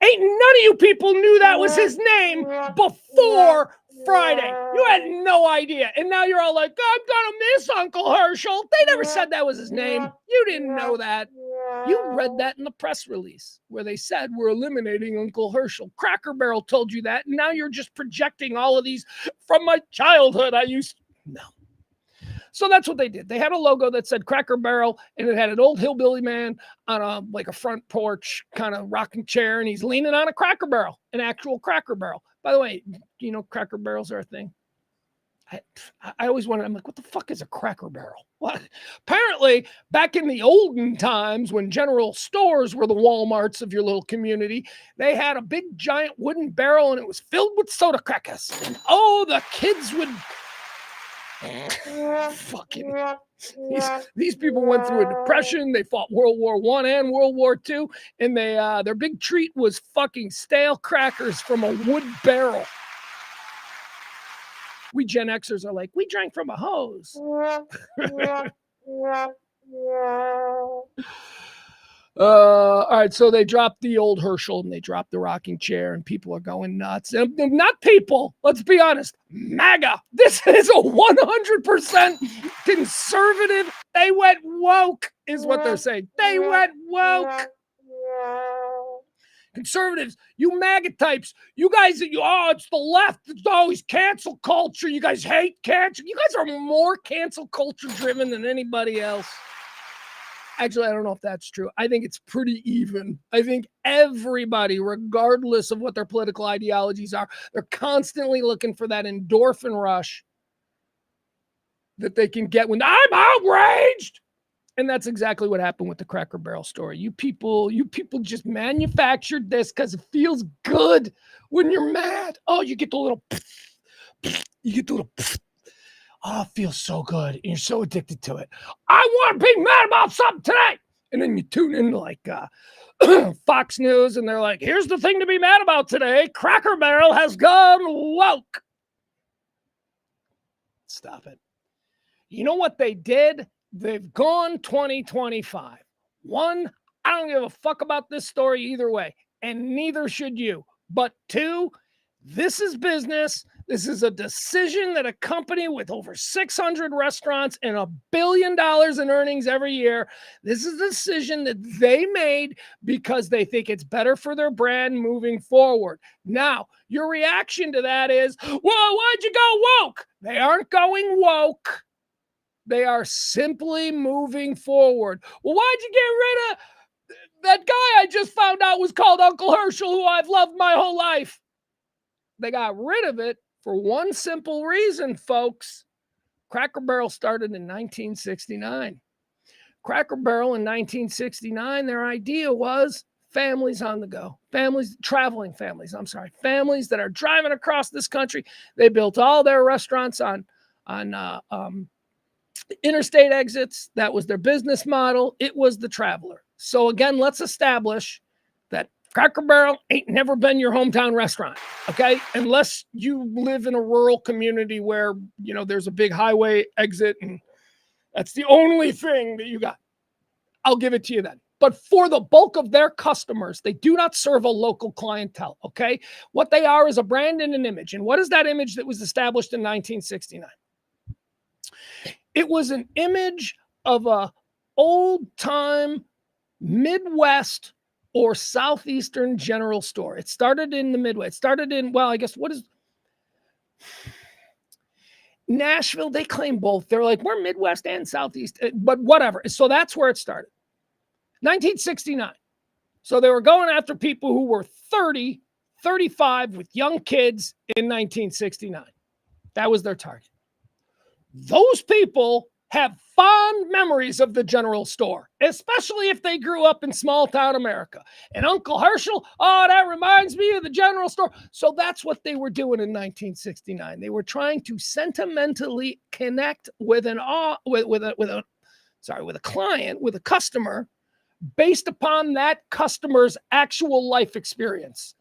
Ain't none of you people knew that was his name before Friday. You had no idea. And now you're all like, I'm going to miss Uncle Herschel. They never said that was his name. You didn't know that. You read that in the press release where they said we're eliminating Uncle Herschel. Cracker Barrel told you that. And now you're just projecting all of these from my childhood. No. So that's what they did. They had a logo that said Cracker Barrel, and it had an old hillbilly man on a front porch kind of rocking chair, and he's leaning on a Cracker Barrel, an actual Cracker Barrel. By the way, Cracker Barrels are a thing. I always wondered, I'm like, what the fuck is a Cracker Barrel? What? Apparently, back in the olden times when general stores were the Walmarts of your little community, they had a big giant wooden barrel, and it was filled with soda crackers. And the kids would... Fucking these people went through a depression. They fought World War I and World War II, and their big treat was fucking stale crackers from a wood barrel. We Gen Xers are like, we drank from a hose. All right, so they dropped the old Herschel and they dropped the rocking chair, and people are going nuts. And not people, let's be honest, MAGA. This is a 100% conservative. They went woke, is what they're saying. They went woke. Conservatives, you MAGA types, you guys, it's the left. It's always cancel culture. You guys hate cancel. You guys are more cancel culture driven than anybody else. Actually, I don't know if that's true. I think it's pretty even. I think everybody, regardless of what their political ideologies are, they're constantly looking for that endorphin rush that they can get when I'm outraged. And that's exactly what happened with the Cracker Barrel story. You people just manufactured this because it feels good when you're mad. Oh, you get the little, oh, it feels so good. And you're so addicted to it. I want to be mad about something today. And then you tune into like Fox News, and they're like, here's the thing to be mad about today. Cracker Barrel has gone woke. Stop it. You know what they did? They've gone 2025. One, I don't give a fuck about this story either way, and neither should you. But two, this is business. This is a decision that a company with over 600 restaurants and $1 billion in earnings every year, this is a decision that they made because they think it's better for their brand moving forward. Now, your reaction to that is, well, why'd you go woke? They aren't going woke. They are simply moving forward. Well, why'd you get rid of that guy I just found out was called Uncle Herschel, who I've loved my whole life? They got rid of it for one simple reason, folks. Cracker Barrel started in 1969. Cracker Barrel in 1969, their idea was families on the go. Families that are driving across this country. They built all their restaurants on interstate exits. That was their business model. It was the traveler. So again, let's establish that Cracker Barrel ain't never been your hometown restaurant, okay? Unless you live in a rural community where, there's a big highway exit and that's the only thing that you got. I'll give it to you then. But for the bulk of their customers, they do not serve a local clientele, okay? What they are is a brand and an image. And what is that image that was established in 1969? It was an image of a old-time Midwest or Southeastern General Store. It started in the Midwest. It started in, well, I guess what is Nashville? They claim both. They're like, we're Midwest and Southeast, but whatever. So that's where it started. 1969. So they were going after people who were 30, 35 with young kids in 1969. That was their target. Those people have fond memories of the general store, especially if they grew up in small town America. And Uncle Herschel, oh, that reminds me of the general store. So that's what they were doing in 1969. They were trying to sentimentally connect with a client, with a customer, based upon that customer's actual life experience.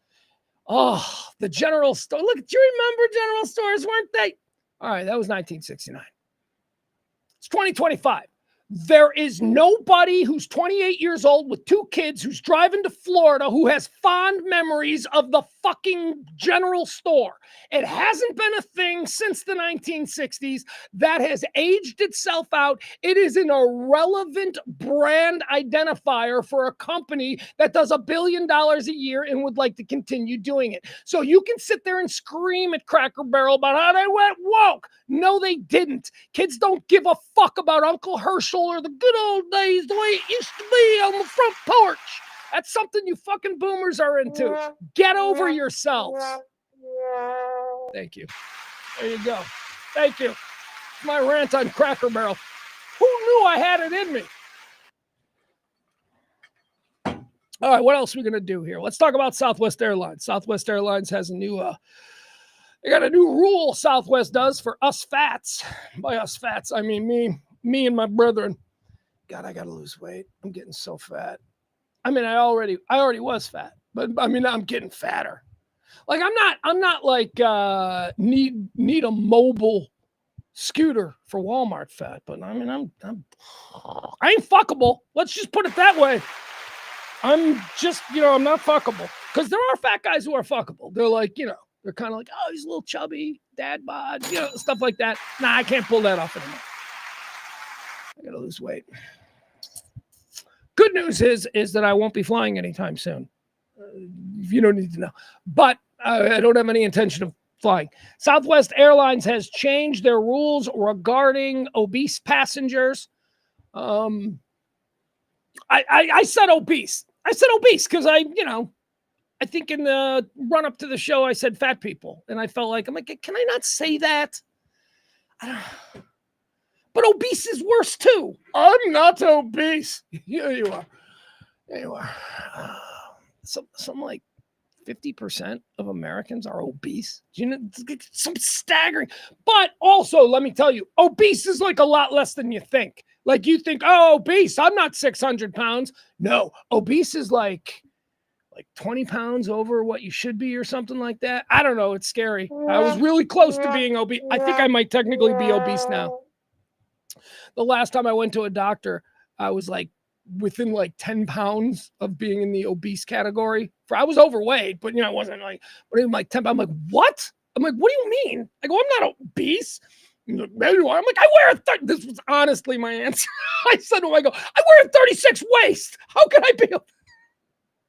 Oh, the general store. Look, do you remember general stores, weren't they? All right, that was 1969. It's 2025. There is nobody who's 28 years old with 2 kids who's driving to Florida who has fond memories of the fucking general store. It hasn't been a thing since the 1960s. That has aged itself out. It is an irrelevant brand identifier for a company that does $1 billion a year and would like to continue doing it. So you can sit there and scream at Cracker Barrel about how they went woke. No, they didn't. Kids don't give a fuck about Uncle Herschel or the good old days, the way it used to be on the front porch. That's something you fucking boomers are into. Get over yourselves. Thank you. There you go. Thank you. My rant on Cracker Barrel. Who knew I had it in me? All right, what else are we going to do here? Let's talk about Southwest Airlines. Southwest Airlines has a new... they got a new rule, Southwest does, for us fats. By us fats, I mean me and my brethren. God, I got to lose weight. I'm getting so fat. I mean, I already was fat, but I mean, I'm getting fatter. Like I'm not like need a mobile scooter for Walmart fat, but I mean, I ain't fuckable. Let's just put it that way. I'm just, I'm not fuckable, because there are fat guys who are fuckable. They're like, they're kind of like, oh, he's a little chubby, dad bod, stuff like that. Nah, I can't pull that off anymore. I gotta lose weight. Good news is that I won't be flying anytime soon. You don't need to know. But I don't have any intention of flying. Southwest Airlines has changed their rules regarding obese passengers. I said obese. I said obese because I think in the run up to the show, I said fat people. And I felt like, I'm like, can I not say that? But obese is worse too. I'm not obese. Yeah, you are. There you are. Some like 50% of Americans are obese. Some staggering. But also, let me tell you, obese is like a lot less than you think. Like you think, oh, obese, I'm not 600 pounds. No, obese is like 20 pounds over what you should be or something like that. I don't know. It's scary. I was really close to being obese. I think I might technically be obese now. The last time I went to a doctor, I was like within like 10 pounds of being in the obese category. I was overweight, but I wasn't like, but even like 10 pounds. I'm like, what? I'm like, what do you mean? I go, I'm not obese. I'm like, I wear a 30. This was honestly my answer. I said, I go, I wear a 36 waist. How can I be?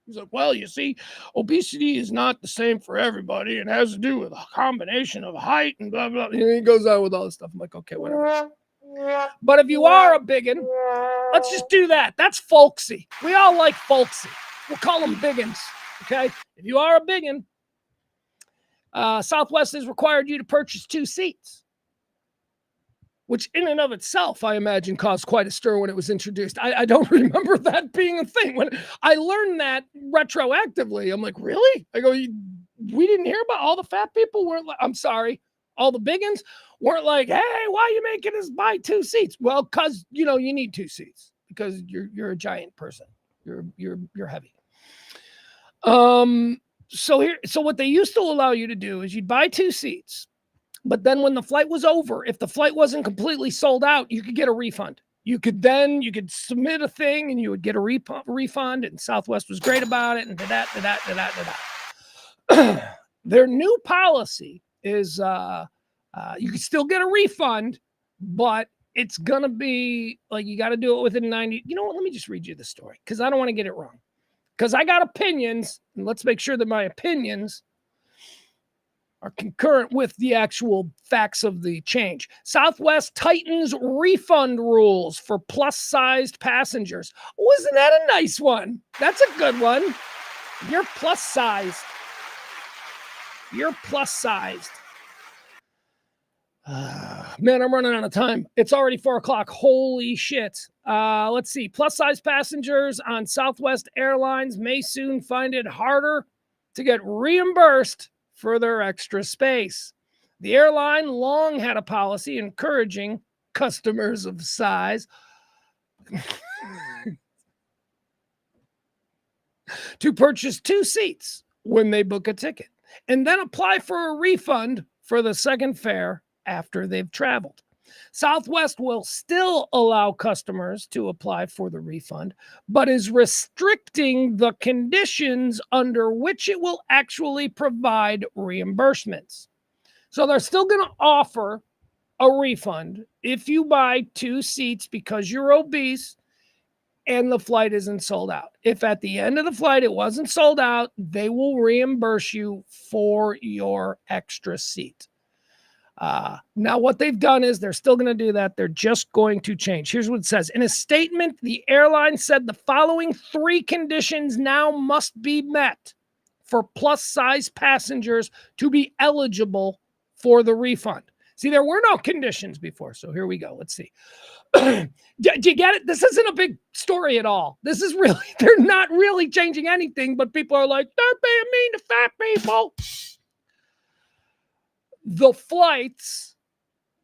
He's like, well, you see, obesity is not the same for everybody. It has to do with a combination of height and blah, blah. And he goes on with all this stuff. I'm like, okay, whatever. But if you are a biggin, let's just do that. That's folksy. We all like folksy. We'll call them biggins, okay? If you are a biggin, Southwest has required you to purchase 2 seats, which in and of itself, I imagine, caused quite a stir when it was introduced. I don't remember that being a thing. When I learned that retroactively, I'm like, really? I go, we didn't hear about all the fat people weren't like, I'm sorry, all the biggins weren't like, hey, why are you making us buy 2 seats? Well, because, you need 2 seats because you're a giant person. You're heavy. So what they used to allow you to do is you'd buy 2 seats. But then when the flight was over, if the flight wasn't completely sold out, you could get a refund. You could submit a thing and you would get a refund. And Southwest was great about it. And Their new policy is you can still get a refund, but it's going to be like you got to do it within 90. You know what? Let me just read you the story because I don't want to get it wrong. because I got opinions, and let's make sure that my opinions are concurrent with the actual facts of the change. Southwest tightens refund rules for plus-sized passengers. Wasn't that a nice one? That's a good one. You're plus-sized. You're plus-sized. Man, I'm running out of time. It's already 4 o'clock. Holy shit. Let's see. Plus-size passengers on Southwest Airlines may soon find it harder to get reimbursed for their extra space. The airline long had a policy encouraging customers of size to purchase 2 seats when they book a ticket and then apply for a refund for the second fare after they've traveled. Southwest will still allow customers to apply for the refund, but is restricting the conditions under which it will actually provide reimbursements. So they're still going to offer a refund if you buy 2 seats because you're obese and the flight isn't sold out. If at the end of the flight it wasn't sold out, they will reimburse you for your extra seat. Now, what they've done is they're still going to do that. They're just going to change. Here's what it says. In a statement, the airline said the following 3 conditions now must be met for plus-size passengers to be eligible for the refund. See, there were no conditions before. So here we go. Let's see. Do you get it? This isn't a big story at all. This is really, they're not really changing anything, but people are like, they're being mean to fat people. The flights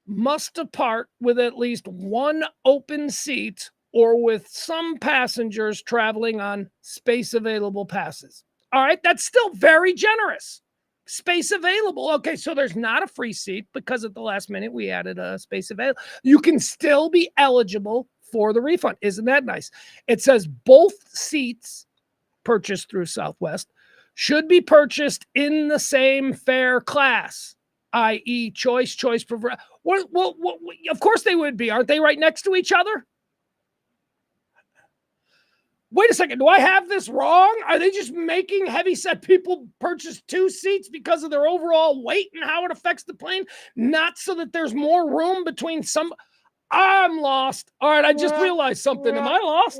must depart with at least 1 open seat or with some passengers traveling on space available passes. All right, that's still very generous. Space available. Okay, so there's not a free seat because at the last minute we added a space available. You can still be eligible for the refund. Isn't that nice? It says both seats purchased through Southwest should be purchased in the same fare class, i.e. choice prefer. Well, of course they would be. Aren't they right next to each other? Wait a second. Do I have this wrong? Are they just making heavyset people purchase 2 seats because of their overall weight and how it affects the plane? Not so that there's more room between some. I'm lost. All right. I just realized something. Am I lost?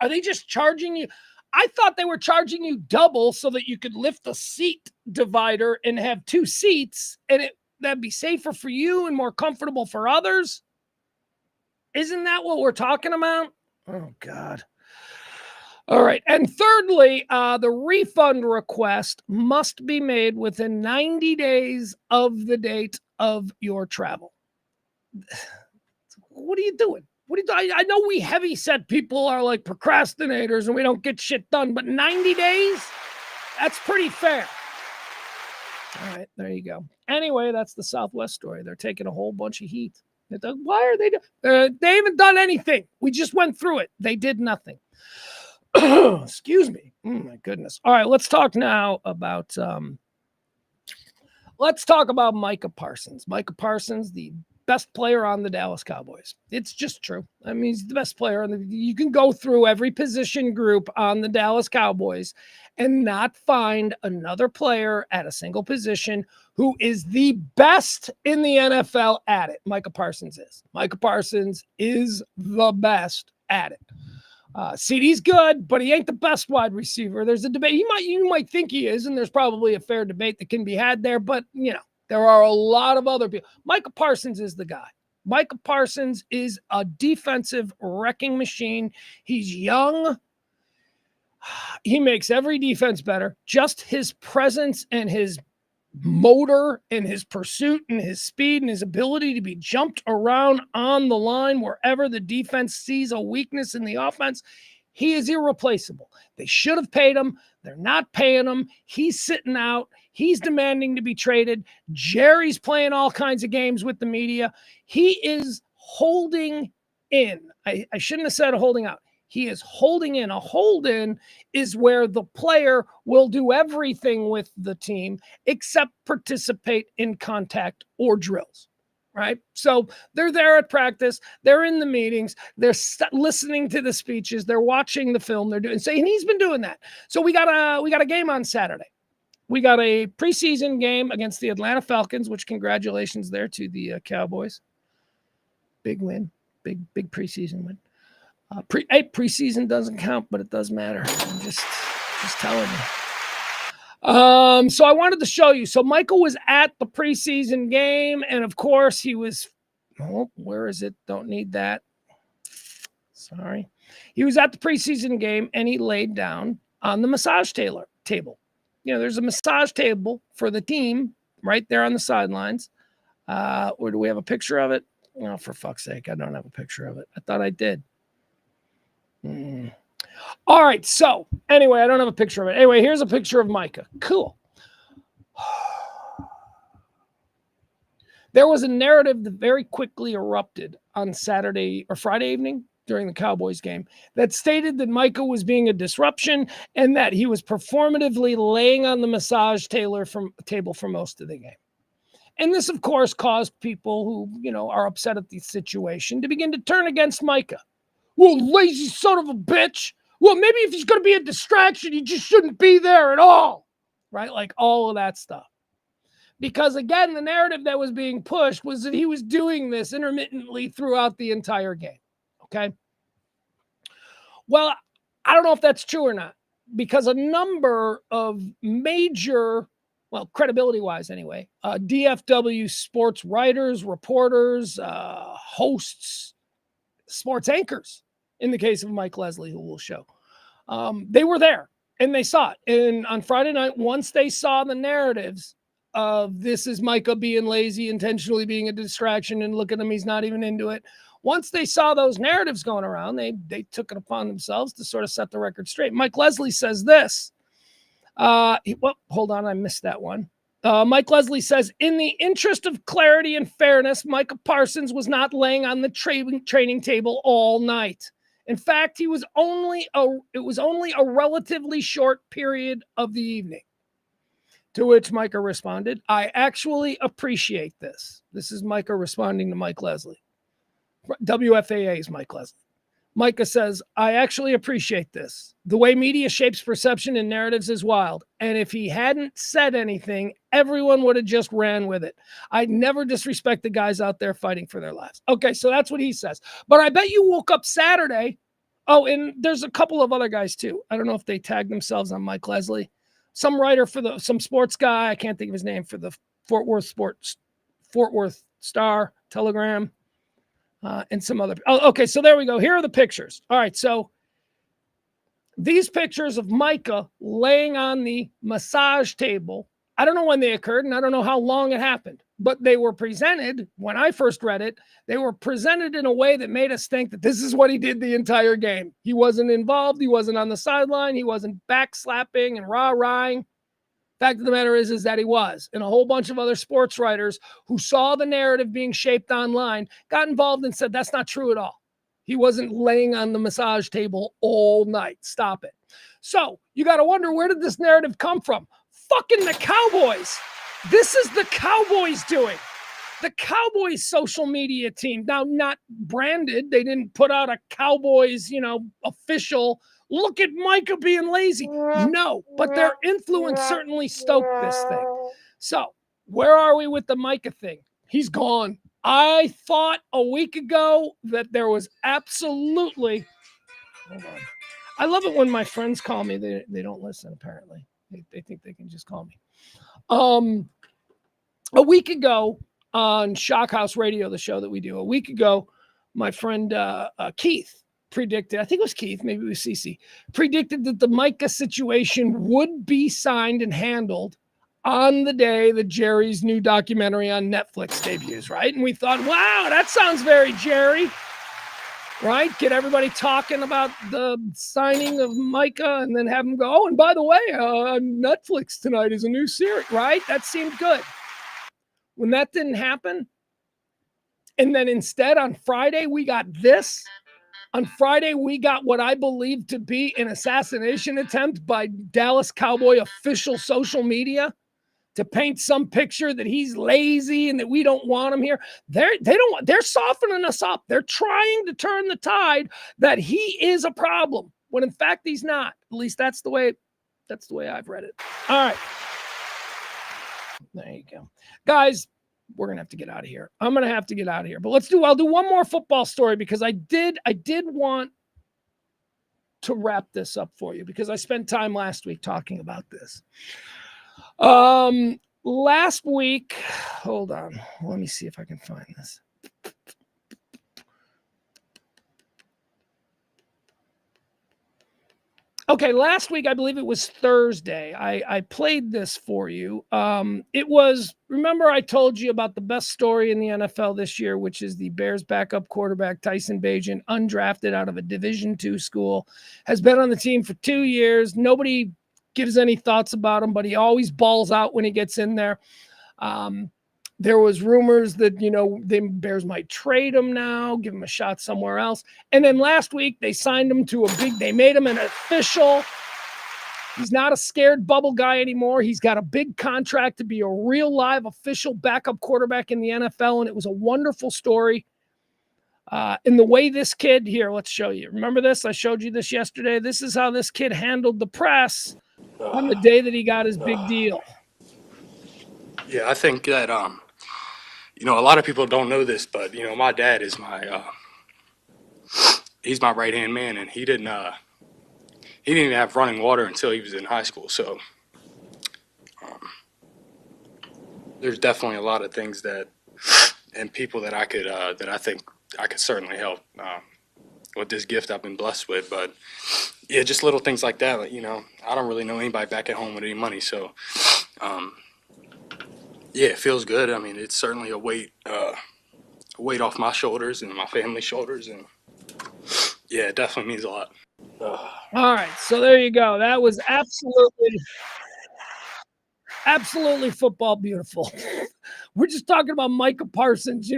Are they just charging you? I thought they were charging you double so that you could lift the seat divider and have 2 seats and that'd be safer for you and more comfortable for others. Isn't that what we're talking about? Oh, God. All right. And thirdly, the refund request must be made within 90 days of the date of your travel. What are you doing? I know we heavy-set people are like procrastinators and we don't get shit done, but 90 days? That's pretty fair. All right, there you go. Anyway, that's the Southwest story. They're taking a whole bunch of heat. Why are they? They haven't done anything. We just went through it. They did nothing. Excuse me. Oh, my goodness. All right, let's talk now about Micah Parsons. Micah Parsons, the best player on the Dallas Cowboys. It's just true. I mean, he's the best player. You can go through every position group on the Dallas Cowboys and not find another player at a single position who is the best in the NFL at it. Micah Parsons is. Micah Parsons is the best at it. CD's good, but he ain't the best wide receiver. There's a debate. You might think he is, and there's probably a fair debate that can be had there, but, there are a lot of other people. Micah Parsons is the guy. Micah Parsons is a defensive wrecking machine. He's young. He makes every defense better. Just his presence and his motor and his pursuit and his speed and his ability to be jumped around on the line wherever the defense sees a weakness in the offense, he is irreplaceable. They should have paid him. They're not paying him. He's sitting out. He's demanding to be traded. Jerry's playing all kinds of games with the media. He is holding in. I shouldn't have said holding out. He is holding in. A hold-in is where the player will do everything with the team except participate in contact or drills, right? So they're there at practice, they're in the meetings, they're listening to the speeches, they're watching the film, they're doing. So, and he's been doing that. So we got a game on Saturday. We got a preseason game against the Atlanta Falcons, which congratulations there to the Cowboys. Big win, big preseason win. Preseason doesn't count, but it does matter. I'm just telling you. So I wanted to show you. So Michael was at the preseason game, and of course he was. Oh, where is it? Don't need that. Sorry. He was at the preseason game, and he laid down on the massage table. There's a massage table for the team right there on the sidelines. Or do we have a picture of it? Oh, for fuck's sake, I don't have a picture of it. I thought I did. All right, so anyway, I don't have a picture of it. Anyway, here's a picture of Micah. Cool. There was a narrative that very quickly erupted on Saturday or Friday evening during the Cowboys game that stated that Micah was being a disruption and that he was performatively laying on the massage table for most of the game. And this, of course, caused people who, are upset at the situation to begin to turn against Micah. Well, lazy son of a bitch. Well, maybe if he's going to be a distraction, he just shouldn't be there at all. Right? Like all of that stuff. Because, again, the narrative that was being pushed was that he was doing this intermittently throughout the entire game. Okay? Well, I don't know if that's true or not. Because a number of major, credibility-wise anyway, DFW sports writers, reporters, hosts, sports anchors, in the case of Mike Leslie, who we'll show, they were there and they saw it. And on Friday night, once they saw the narratives of this is Micah being lazy, intentionally being a distraction, and look at him, he's not even into it. Once they saw those narratives going around, they took it upon themselves to sort of set the record straight. Mike Leslie says this. Hold on, I missed that one. Mike Leslie says, in the interest of clarity and fairness, Micah Parsons was not laying on the training table all night. In fact, it was only a relatively short period of the evening. To which Micah responded, I actually appreciate this. This is Micah responding to Mike Leslie. WFAA's Mike Leslie. Micah says, I actually appreciate this. The way media shapes perception and narratives is wild. And if he hadn't said anything, everyone would have just ran with it. I'd never disrespect the guys out there fighting for their lives. Okay, so that's what he says. But I bet you woke up Saturday. Oh, and there's a couple of other guys too. I don't know if they tagged themselves on Mike Leslie. Some writer for some sports guy, I can't think of his name, for the Fort Worth Star, Telegram. And some other. Oh, okay, so there we go. Here are the pictures. All right, so these pictures of Micah laying on the massage table, I don't know when they occurred, and I don't know how long it happened, but they were presented, when I first read it, they were presented in a way that made us think that this is what he did the entire game. He wasn't involved. He wasn't on the sideline. He wasn't backslapping and rah-rahing. Fact of the matter is that he was. And a whole bunch of other sports writers who saw the narrative being shaped online got involved and said, that's not true at all. He wasn't laying on the massage table all night. Stop it. So you got to wonder, where did this narrative come from? Fucking the Cowboys. This is the Cowboys doing. The Cowboys social media team. Now, not branded. They didn't put out a Cowboys, official look at Micah being lazy. No, but their influence certainly stoked this thing. So where are we with the Micah thing? He's gone. I thought a week ago that there was absolutely, hold on. I love it when my friends call me. They don't listen, apparently. They think they can just call me. A week ago on Shock House Radio, the show that we do, a week ago, my friend Keith predicted, I think it was Keith, maybe it was CC, predicted that the Micah situation would be signed and handled on the day that Jerry's new documentary on Netflix debuts, right? And we thought, wow, that sounds very Jerry, right? Get everybody talking about the signing of Micah and then have them go, oh, and by the way, on Netflix tonight is a new series, right? That seemed good. When that didn't happen, and then instead on Friday, we got this. On Friday, we got what I believe to be an assassination attempt by Dallas Cowboy official social media to paint some picture that he's lazy and that we don't want him here. They're softening us up. They're trying to turn the tide that he is a problem when in fact he's not. At least that's the way I've read it. All right. There you go. Guys, we're going to have to get out of here. I'm going to have to get out of here. But I'll do one more football story because I did want to wrap this up for you because I spent time last week talking about this. Last week, hold on. Let me see if I can find this. Okay, last week, I believe it was Thursday, I played this for you. Remember I told you about the best story in the NFL this year, which is the Bears backup quarterback, Tyson Bagent, undrafted out of a Division II school, has been on the team for 2 years. Nobody gives any thoughts about him, but he always balls out when he gets in there. There was rumors that, the Bears might trade him now, give him a shot somewhere else. And then last week they signed him to they made him an official. He's not a scared bubble guy anymore. He's got a big contract to be a real live official backup quarterback in the NFL. And it was a wonderful story. In the way this kid here, let's show you. Remember this? I showed you this yesterday. This is how this kid handled the press on the day that he got his big deal. Yeah, I think that, a lot of people don't know this, but, my dad is he's my right-hand man, and he didn't even have running water until he was in high school. So there's definitely a lot of things and people that I think I could certainly help with this gift I've been blessed with. But yeah, just little things like that. I don't really know anybody back at home with any money. So, yeah, it feels good. I mean, it's certainly a weight off my shoulders and my family's shoulders, and yeah, it definitely means a lot. All right, so there you go. That was absolutely football beautiful. We're just talking about Micah Parsons.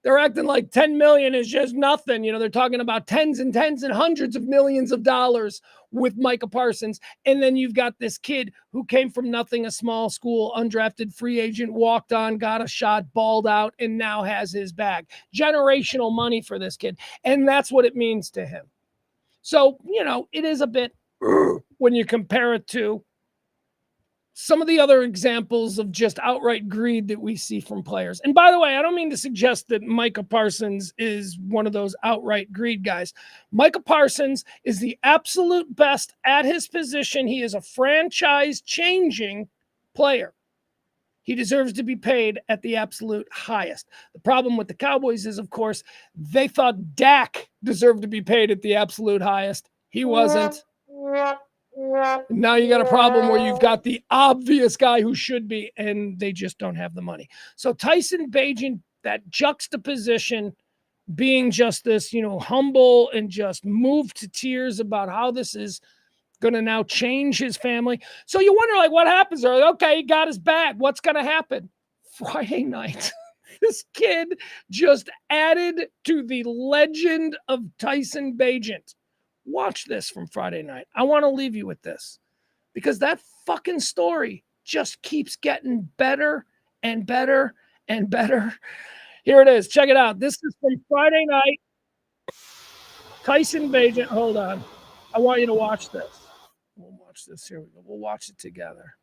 They're acting like 10 million is just nothing. They're talking about tens and hundreds of millions of dollars with Micah Parsons. And then you've got this kid who came from nothing, a small school, undrafted free agent, walked on, got a shot, balled out, and now has his bag. Generational money for this kid. And that's what it means to him. So, it is a bit when you compare it to some of the other examples of just outright greed that we see from players. And by the way, I don't mean to suggest that Micah Parsons is one of those outright greed guys. Micah Parsons is the absolute best at his position. He is a franchise-changing player. He deserves to be paid at the absolute highest. The problem with the Cowboys is, of course, they thought Dak deserved to be paid at the absolute highest. He wasn't. Now you got a problem where you've got the obvious guy who should be, and they just don't have the money. So Tyson Bagent, that juxtaposition, being just this, humble and just moved to tears about how this is going to now change his family. So you wonder, what happens there? Okay, he got his bag. What's going to happen? Friday night, this kid just added to the legend of Tyson Bagent. Watch this from Friday night. I want to leave you with this because that fucking story just keeps getting better and better and better. Here it is. Check it out. This is from Friday night. Tyson Bagent. Hold on. I want you to watch this. We'll watch this. Here we go. We'll watch it together.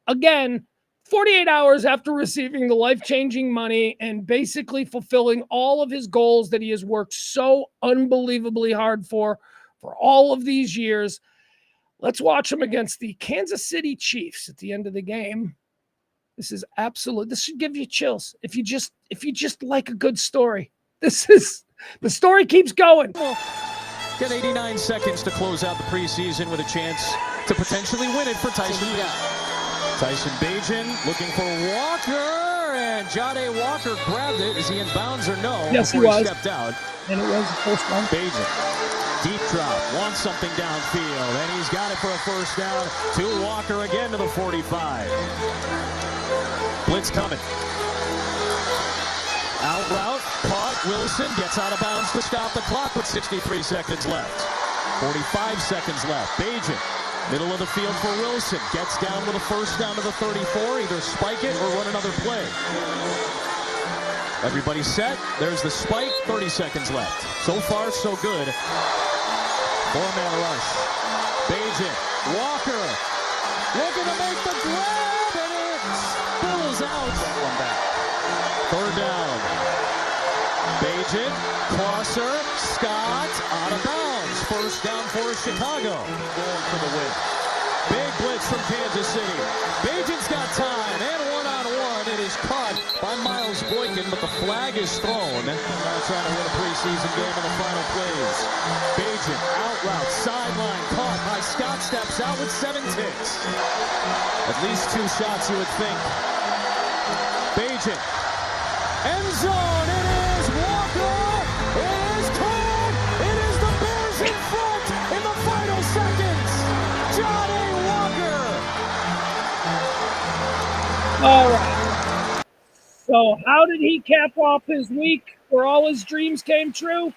Again, 48 hours after receiving the life-changing money and basically fulfilling all of his goals that he has worked so unbelievably hard for all of these years. Let's watch him against the Kansas City Chiefs at the end of the game. This is absolute. This should give you chills. If you just like a good story, the story keeps going. Got 89 seconds to close out the preseason with a chance to potentially win it for Tyson. Tyson Bagent looking for Walker, and Jade Walker grabbed it. Is he in bounds or no? Yes, he was. Stepped out. And it was the first one. Bagent. Deep drop, wants something downfield, and he's got it for a first down. To Walker again to the 45. Blitz coming. Out route, caught. Wilson gets out of bounds to stop the clock with 63 seconds left. 45 seconds left. Bagent Middle of the field for Wilson. Gets down with a first down to the 34. Either spike it or run another play. Everybody set. There's the spike. 30 seconds left. So far, so good. 4-man rush. Bajan. Walker. Looking to make the grab, and it spills out. One back. Third down. Bajan. Crosser. Scott. Out of bounds. First down for Chicago. Going for the win. Big blitz from Kansas City. Bajan's got time, and one-on-one. It is caught by Miles Boykin, but the flag is thrown. Now trying to win a preseason game in the final plays. Bajan, out route, sideline, caught by Scott, steps out with 7 ticks. At least 2 shots, you would think. Bajan, end zone, it is Walker, it is caught, it is the Bears in front in the final seconds. John A. Walker. All right. So how did he cap off his week where all his dreams came true?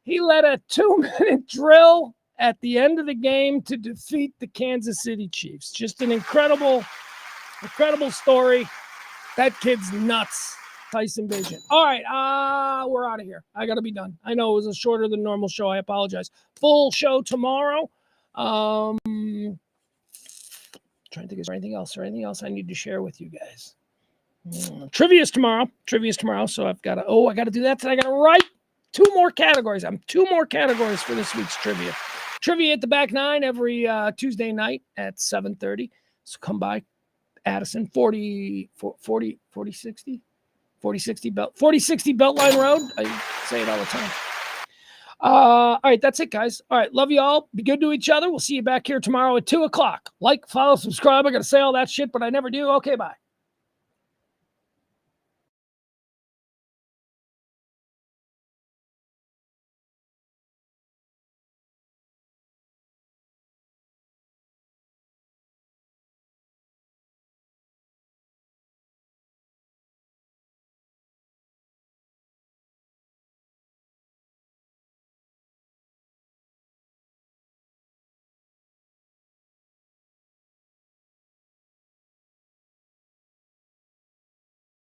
He led a 2-minute drill at the end of the game to defeat the Kansas City Chiefs. Just an incredible story. That kid's nuts, Tyson Bajan. All right, we're out of here. I got to be done. I know it was a shorter than normal show. I apologize. Full show tomorrow. Trying to think, is there anything else I need to share with you guys? Trivia's tomorrow. So I've got to, I got to do that today. I got to write 2 more categories. Two more categories for this week's trivia. Trivia at the back 9 every Tuesday night at 7:30. So come by, Addison, 4060 Beltline Road. I say it all the time. All right, that's it, guys. All right, love you all. Be good to each other. We'll see you back here tomorrow at 2:00. Like, follow, subscribe. I got to say all that shit, but I never do. Okay, bye.